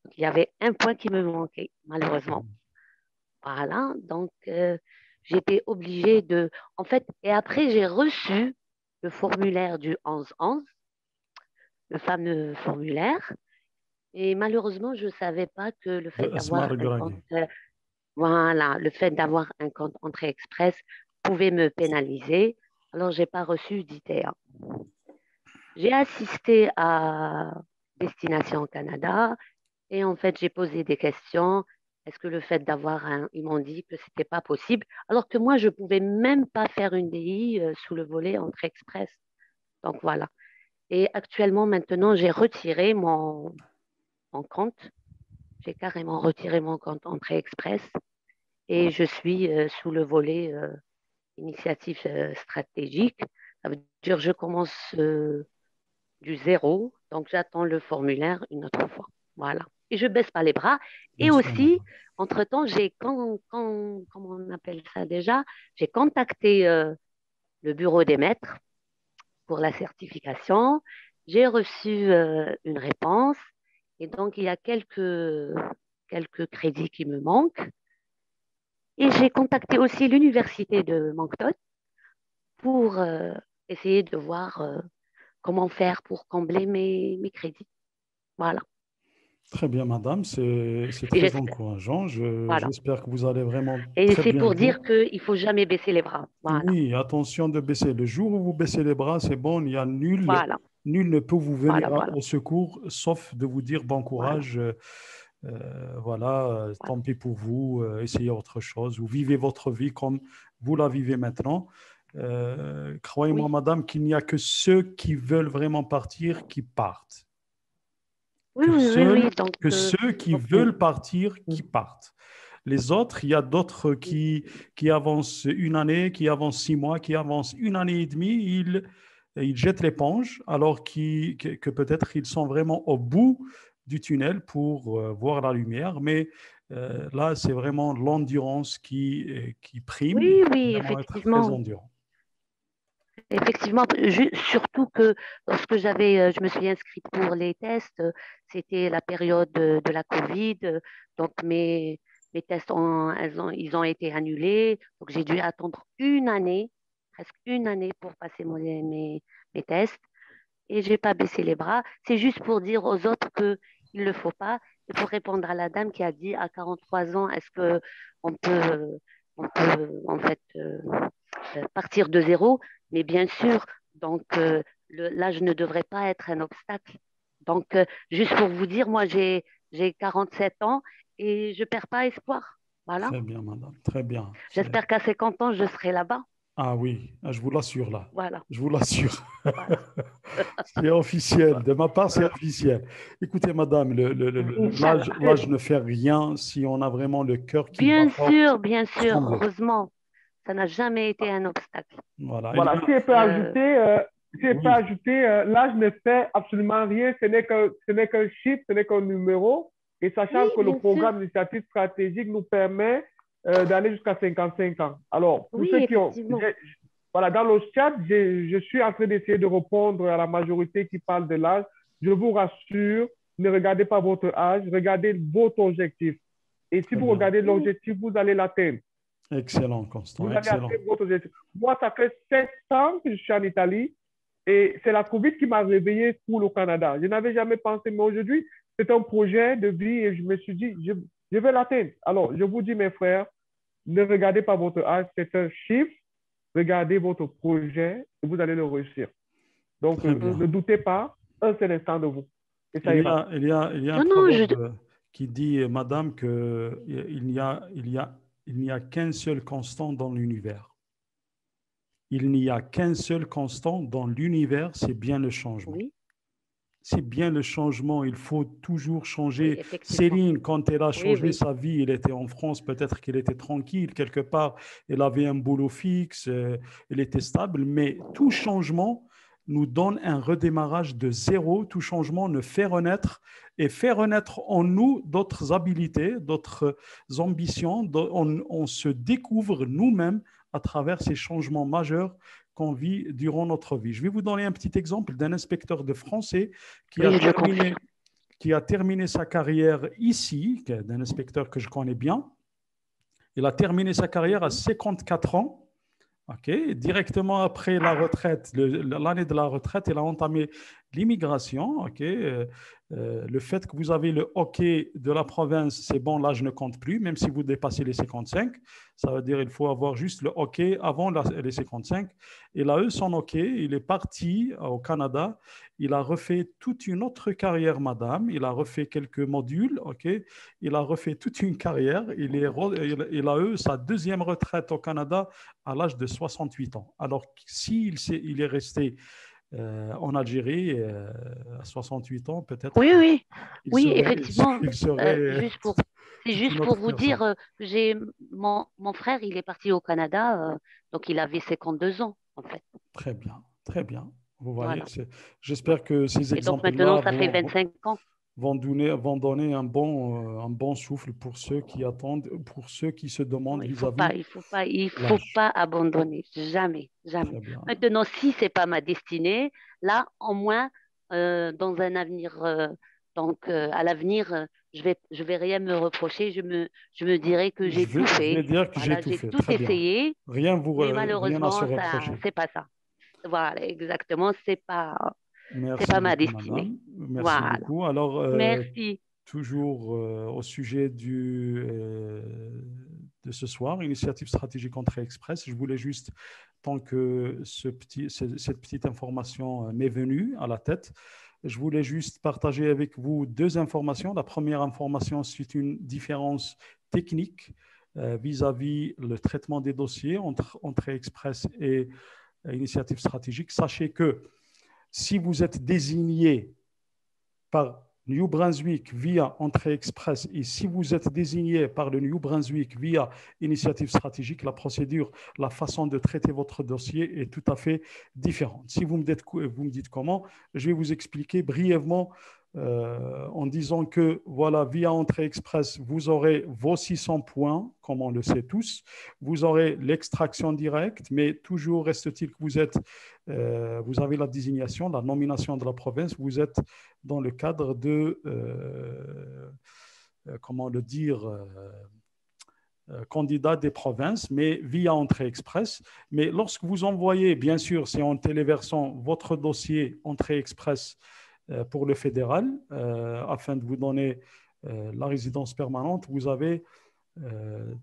Donc, il y avait un point qui me manquait, malheureusement. Voilà, donc j'étais obligée de... En fait, et après, j'ai reçu le formulaire du 11-11, le fameux formulaire, et malheureusement, je ne savais pas que le De fait Asma d'avoir un compte, Regragui. voilà, le fait d'avoir un compte entrée express pouvait me pénaliser, alors je n'ai pas reçu d'ITA. J'ai assisté à Destination Canada, et en fait, j'ai posé des questions. Est-ce que le fait d'avoir un... Ils m'ont dit que c'était pas possible, alors que moi, je pouvais même pas faire une DI sous le volet entrée express. Donc voilà. Et actuellement, maintenant, j'ai retiré mon compte. J'ai carrément retiré mon compte entrée express et je suis sous le volet initiative stratégique. Ça veut dire que je commence du zéro, donc j'attends le formulaire une autre fois. Voilà. Et je baisse pas les bras. Bien Et sûr, aussi, madame. entre-temps, comment on appelle ça déjà? J'ai contacté le bureau des maîtres pour la certification. J'ai reçu une réponse. Et donc, il y a quelques crédits qui me manquent. Et j'ai contacté aussi l'université de Moncton pour essayer de voir comment faire pour combler mes crédits. Voilà. Très bien, madame. C'est Et très encourageant. voilà. J'espère que vous allez vraiment Et très c'est bien pour jouer. dire qu'il ne faut jamais baisser les bras. Voilà. Oui, attention de baisser. Le jour où vous baissez les bras, c'est bon, il y a Voilà. nul ne peut vous venir Voilà. Voilà. au secours, sauf de vous dire bon Voilà. courage. Voilà, Voilà. tant pis pour vous, essayez autre chose. Vous vivez votre vie comme vous la vivez maintenant. Croyez-moi, Oui. madame, qu'il n'y a que ceux qui veulent vraiment partir qui partent. Oui, oui, oui, oui. Que ceux qui Donc, veulent partir qui partent. Les autres, il y a d'autres qui avancent une année, qui avancent 6 mois, qui avancent une année et demie, ils jettent l'éponge, alors que peut-être ils sont vraiment au bout du tunnel pour voir la lumière. Mais là, c'est vraiment l'endurance qui prime. Il oui, faut oui, vraiment être très effectivement. endurant. Effectivement, surtout que lorsque je me suis inscrite pour les tests, c'était la période de la Covid, donc mes tests ils ont été annulés, donc j'ai dû attendre une année, presque une année pour passer mes tests, et j'ai pas baissé les bras. C'est juste pour dire aux autres qu'il ne le faut pas, et pour répondre à la dame qui a dit à 43 ans, est-ce que on peut en fait partir de zéro, mais bien sûr, donc l'âge ne devrait pas être un obstacle. Donc, juste pour vous dire, moi, j'ai 47 ans et je ne perds pas espoir. Voilà. Très bien, madame. Très bien. J'espère qu'à 50 ans, je serai là-bas. Ah oui, je vous l'assure là. Voilà. Je vous l'assure. Voilà. C'est officiel. De ma part, c'est officiel. Écoutez, madame, Inch'Allah. l'âge ne fait rien si on a vraiment le cœur qui bat fort, Bien sûr, tremble. heureusement, ça n'a jamais été un obstacle. Voilà. Il y Voilà, a- si elle peut Euh, ajouter, oui, l'âge ne fait absolument rien, ce n'est qu'un chiffre, ce n'est qu'un numéro. Et oui, sachant que le bien sûr. programme d'initiative stratégique nous permet d'aller jusqu'à 55 ans. Alors, pour Oui, ceux qui ont, effectivement. voilà, dans le chat, je suis en train d'essayer de répondre à la majorité qui parle de l'âge. Je vous rassure, ne regardez pas votre âge, regardez votre objectif. Et si très vous bien. regardez Oui, l'objectif, vous allez l'atteindre. Excellent, Constant, Vous avez excellent. atteint votre objectif. Moi, ça fait 7 ans que je suis en Italie et c'est la COVID qui m'a réveillé pour le Canada. Je n'avais jamais pensé, mais aujourd'hui, c'est un projet de vie et je me suis dit, je vais l'atteindre. Alors, je vous dis, mes frères, ne regardez pas votre âge, c'est un chiffre. Regardez votre projet et vous allez le réussir. Donc, ne doutez pas un seul instant de vous. Et ça ira. Il y a un proverbe qui dit, madame, qu'il n'y a qu'un seul constant dans l'univers. Il n'y a qu'un seul constant dans l'univers, c'est bien le changement. Oui. C'est bien le changement, il faut toujours changer. Oui, Céline, quand elle a changé oui. sa vie, elle était en France, peut-être qu'elle était tranquille quelque part, elle avait un boulot fixe, elle était stable, mais tout changement nous donne un redémarrage de zéro. Tout changement nous fait renaître et fait renaître en nous d'autres habilités, d'autres ambitions. On se découvre nous-mêmes à travers ces changements majeurs qu'on vit durant notre vie. Je vais vous donner un petit exemple d'un inspecteur de français qui a terminé sa carrière ici, d'un inspecteur que je connais bien. Il a terminé sa carrière à 54 ans. Okay. Directement après la retraite, l'année de la retraite, il a entamé l'immigration. Okay. Le fait que vous avez le hockey de la province, c'est bon, là je ne compte plus, même si vous dépassez les 55. Ça veut dire qu'il faut avoir juste le hockey avant les 55. Et là, son hockey, il est parti au Canada. Il a refait toute une autre carrière, madame. Il a refait quelques modules. Okay. Il a refait toute une carrière. Il a eu sa deuxième retraite au Canada à l'âge de 68 ans. Alors, s'il est resté en Algérie à 68 ans, peut-être. Oui, effectivement. C'est juste pour vous dire que mon frère, il est parti au Canada, donc il avait 52 ans, en fait. Très bien, très bien. Vous voyez, voilà. J'espère que ces exemples-là donc maintenant, ça fait 25 ans. Vont donner un bon souffle pour ceux qui attendent, pour ceux qui se demandent vis-à-vis. Il faut pas abandonner, jamais. Maintenant, si c'est pas ma destinée, là, au moins, dans un avenir, à l'avenir, je vais rien me reprocher. Je me dirai que j'ai tout fait. Je vais dire que j'ai tout fait. Tout essayé. Rien mais malheureusement, c'est pas ça. Voilà, exactement, c'est pas ma destinée. Merci beaucoup. Alors, merci. Toujours au sujet de ce soir, initiative stratégique Entrée Express. Je voulais juste, tant que cette petite information m'est venue à la tête, je voulais juste partager avec vous deux informations. La première information, c'est une différence technique vis-à-vis le traitement des dossiers entre Entrée Express et initiative stratégique. Sachez que si vous êtes désigné par New Brunswick via Entrée Express et si vous êtes désigné par le New Brunswick via initiative stratégique, la procédure, la façon de traiter votre dossier est tout à fait différente. Si vous me dites comment, je vais vous expliquer brièvement en disant que voilà, via Entrée Express, vous aurez vos 600 points, comme on le sait tous. Vous aurez l'extraction directe, mais toujours reste-t-il que vous avez la désignation, la nomination de la province. Vous êtes dans le cadre de, candidat des provinces, mais via Entrée Express. Mais lorsque vous envoyez, bien sûr, c'est en téléversant votre dossier Entrée Express pour le fédéral, afin de vous donner la résidence permanente, vous avez un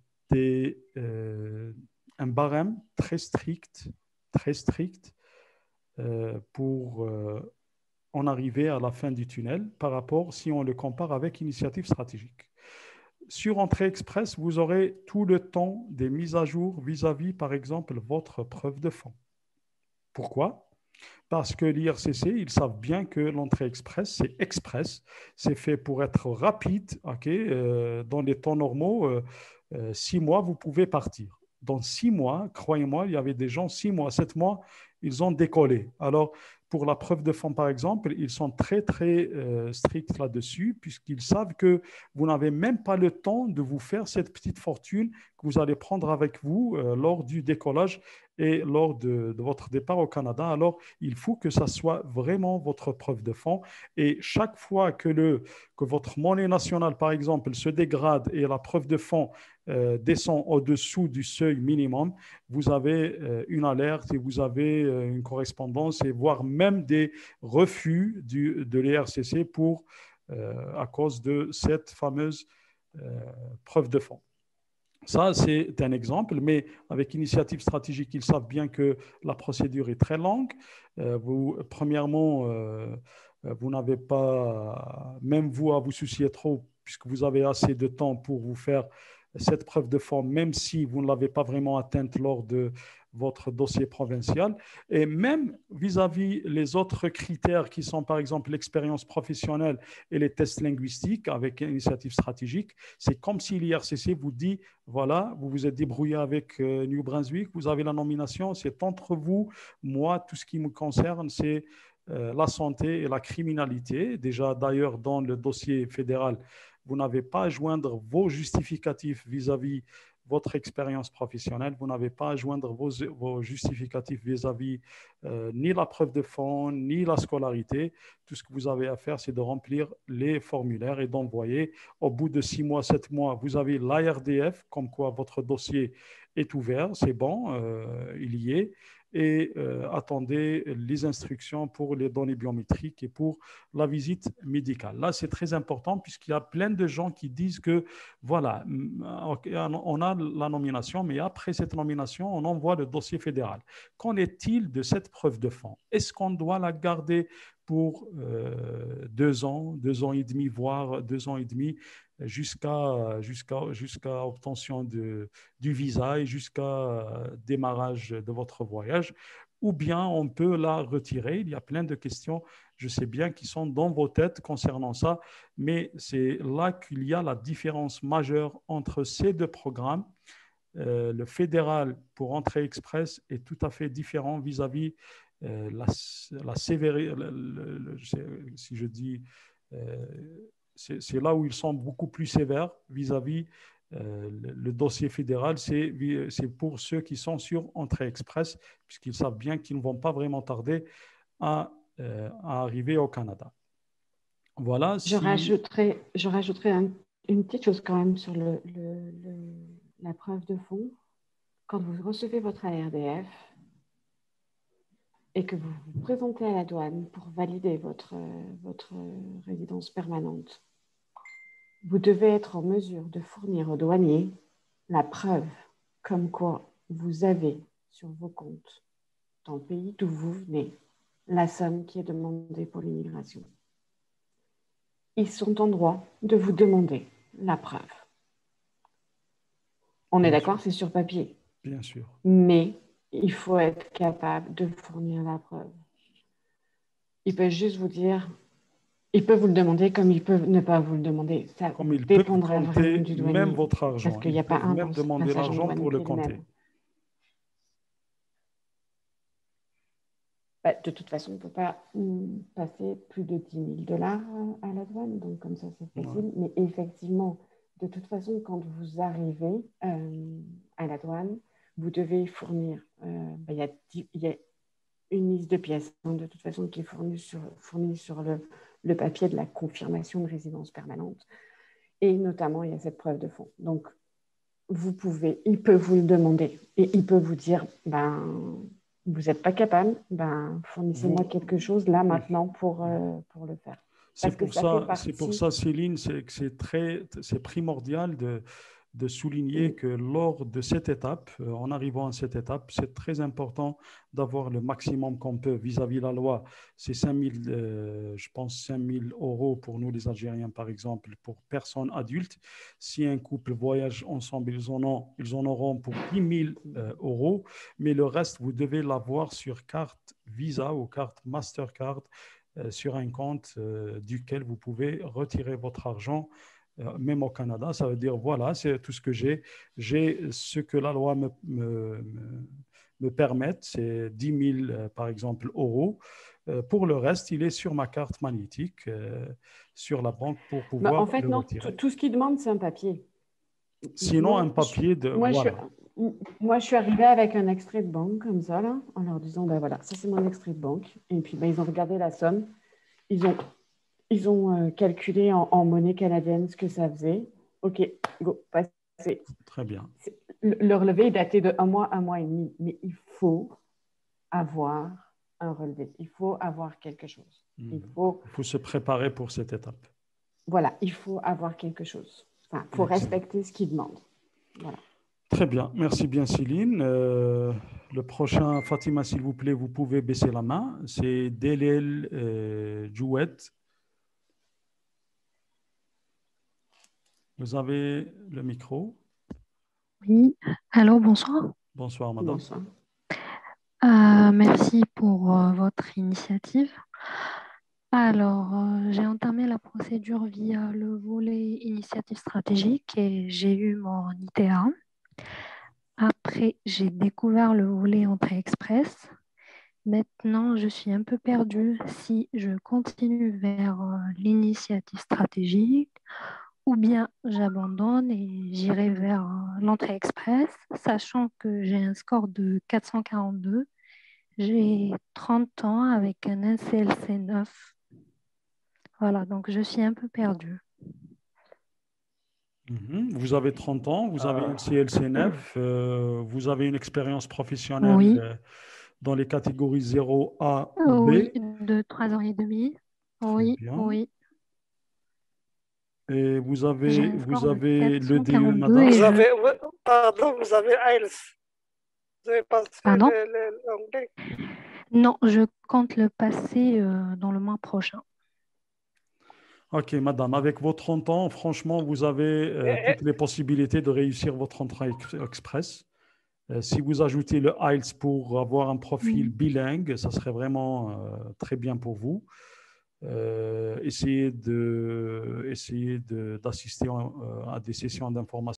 barème très strict pour en arriver à la fin du tunnel par rapport, si on le compare avec initiative stratégique. Sur Entrée Express, vous aurez tout le temps des mises à jour vis-à-vis, par exemple, votre preuve de fonds. Pourquoi ? Parce que l'IRCC, ils savent bien que l'entrée express, c'est fait pour être rapide. Dans les temps normaux, 6 mois, vous pouvez partir. Dans 6 mois, croyez-moi, il y avait des gens, 6 mois, 7 mois, ils ont décollé. Alors, pour la preuve de fonds, par exemple, ils sont très, très stricts là-dessus, puisqu'ils savent que vous n'avez même pas le temps de vous faire cette petite fortune que vous allez prendre avec vous lors du décollage et lors de votre départ au Canada. Alors, il faut que ça soit vraiment votre preuve de fonds. Et chaque fois que votre monnaie nationale, par exemple, se dégrade et la preuve de fonds descend au-dessous du seuil minimum, vous avez une alerte et vous avez une correspondance et voire même des refus de l'ERCC à cause de cette fameuse preuve de fonds. Ça, c'est un exemple, mais avec Initiative Stratégique, ils savent bien que la procédure est très longue. Premièrement, vous n'avez pas, même vous, à vous soucier trop, puisque vous avez assez de temps pour vous faire cette preuve de forme, même si vous ne l'avez pas vraiment atteinte lors de votre dossier provincial. Et même vis-à-vis les autres critères qui sont, par exemple, l'expérience professionnelle et les tests linguistiques avec Initiative Stratégique, c'est comme si l'IRCC vous dit, voilà, vous vous êtes débrouillé avec New Brunswick, vous avez la nomination, c'est entre vous. Moi, tout ce qui me concerne, c'est la santé et la criminalité. Déjà, d'ailleurs, dans le dossier fédéral, vous n'avez pas à joindre vos justificatifs vis-à-vis votre expérience professionnelle, vous n'avez pas à joindre vos justificatifs vis-à-vis ni la preuve de fonds, ni la scolarité. Tout ce que vous avez à faire, c'est de remplir les formulaires et d'envoyer. Au bout de 6 mois, 7 mois, vous avez l'ARDF, comme quoi votre dossier est ouvert, c'est bon, il y est. Et attendez les instructions pour les données biométriques et pour la visite médicale. Là, c'est très important puisqu'il y a plein de gens qui disent que, voilà, on a la nomination, mais après cette nomination, on envoie le dossier fédéral. Qu'en est-il de cette preuve de fonds? Est-ce qu'on doit la garder pour 2 ans, 2 ans et demi, voire 2 ans et demi, jusqu'à obtention du visa et jusqu'à démarrage de votre voyage, ou bien on peut la retirer. Il y a plein de questions, je sais bien, qui sont dans vos têtes concernant ça, mais c'est là qu'il y a la différence majeure entre ces deux programmes. Le fédéral pour entrée express est tout à fait différent vis-à-vis la sévérité, si je dis, c'est là où ils sont beaucoup plus sévères vis-à-vis le dossier fédéral, c'est pour ceux qui sont sur entrée express, puisqu'ils savent bien qu'ils ne vont pas vraiment tarder à arriver au Canada. Voilà. Je rajouterai une petite chose quand même sur la preuve de fonds. Quand vous recevez votre ARDF et que vous vous présentez à la douane pour valider votre résidence permanente, vous devez être en mesure de fournir au douanier la preuve comme quoi vous avez sur vos comptes dans le pays d'où vous venez la somme qui est demandée pour l'immigration. Ils sont en droit de vous demander la preuve. On est d'accord, c'est sur papier. Bien sûr. Mais il faut être capable de fournir la preuve. Ils peuvent juste vous dire, ils peuvent vous le demander comme ils peuvent ne pas vous le demander. Ça comme ils dépendra peuvent vraiment du douanier. Même votre argent. Parce qu'il n'y a pas un même demander l'argent pour le compter. De toute façon, on ne peut pas passer plus de 10 000 $ à la douane, donc comme ça, c'est facile. Ouais. Mais effectivement, de toute façon, quand vous arrivez à la douane, vous devez fournir, il y a une liste de pièces, hein, de toute façon, qui est fournie sur le papier de la confirmation de résidence permanente. Et notamment, il y a cette preuve de fonds. Donc, il peut vous le demander et il peut vous dire, vous n'êtes pas capable, fournissez-moi quelque chose là maintenant pour le faire. C'est pour ça, Céline, c'est primordial de souligner que lors de cette étape, en arrivant à cette étape, c'est très important d'avoir le maximum qu'on peut vis-à-vis de la loi. C'est 5 000, je pense 5 000 € pour nous les Algériens, par exemple, pour personnes adultes. Si un couple voyage ensemble, ils en auront pour 10 000 €, mais le reste, vous devez l'avoir sur carte Visa ou carte Mastercard, sur un compte duquel vous pouvez retirer votre argent. Même au Canada, ça veut dire, voilà, c'est tout ce que j'ai. J'ai ce que la loi me permette, c'est 10 000, par exemple, euros. Pour le reste, il est sur ma carte magnétique, sur la banque pour pouvoir en fait, le non, retirer. tout ce qui demande, c'est un papier. Sinon, un papier de... Moi, voilà. Moi, je suis arrivée avec un extrait de banque comme ça, là, en leur disant, ben voilà, ça c'est mon extrait de banque. Et puis, ben, ils ont regardé la somme. Ils ont calculé en monnaie canadienne ce que ça faisait. OK, go, passez. Très bien. Le relevé est daté de un mois et demi. Mais il faut avoir un relevé. Il faut avoir quelque chose. Il faut se préparer pour cette étape. Voilà, il faut avoir quelque chose. Enfin, il faut respecter ce qu'ils demandent. Voilà. Très bien, merci bien Céline. Le prochain, Fatima, s'il vous plaît, vous pouvez baisser la main. C'est Delel Jouet. Vous avez le micro. Oui, allô, bonsoir. Bonsoir, madame. Bonsoir. Merci pour votre initiative. Alors, j'ai entamé la procédure via le volet initiative stratégique et j'ai eu mon ITA. Après, j'ai découvert le volet entrée express. Maintenant, je suis un peu perdue si je continue vers l'initiative stratégique ou bien j'abandonne et j'irai vers l'entrée express, sachant que j'ai un score de 442. J'ai 30 ans avec un NCLC 9. Voilà, donc je suis un peu perdue. Vous avez 30 ans, vous avez un CLC 9, vous avez une expérience professionnelle Oui. Dans les catégories 0A ou B. Oui, de 3 ans et demi. Oui, bien. oui. Et vous avez le DE, 442 madame. Vous avez, pardon, vous avez IELTS. Vous avez passé Pardon? l'anglais? Non, je compte le passer dans le mois prochain. Ok, madame, avec vos 30 ans, franchement, vous avez toutes les possibilités de réussir votre entrée express. Si vous ajoutez le IELTS pour avoir un profil bilingue, ça serait vraiment très bien pour vous. Essayez d'assister à des sessions d'information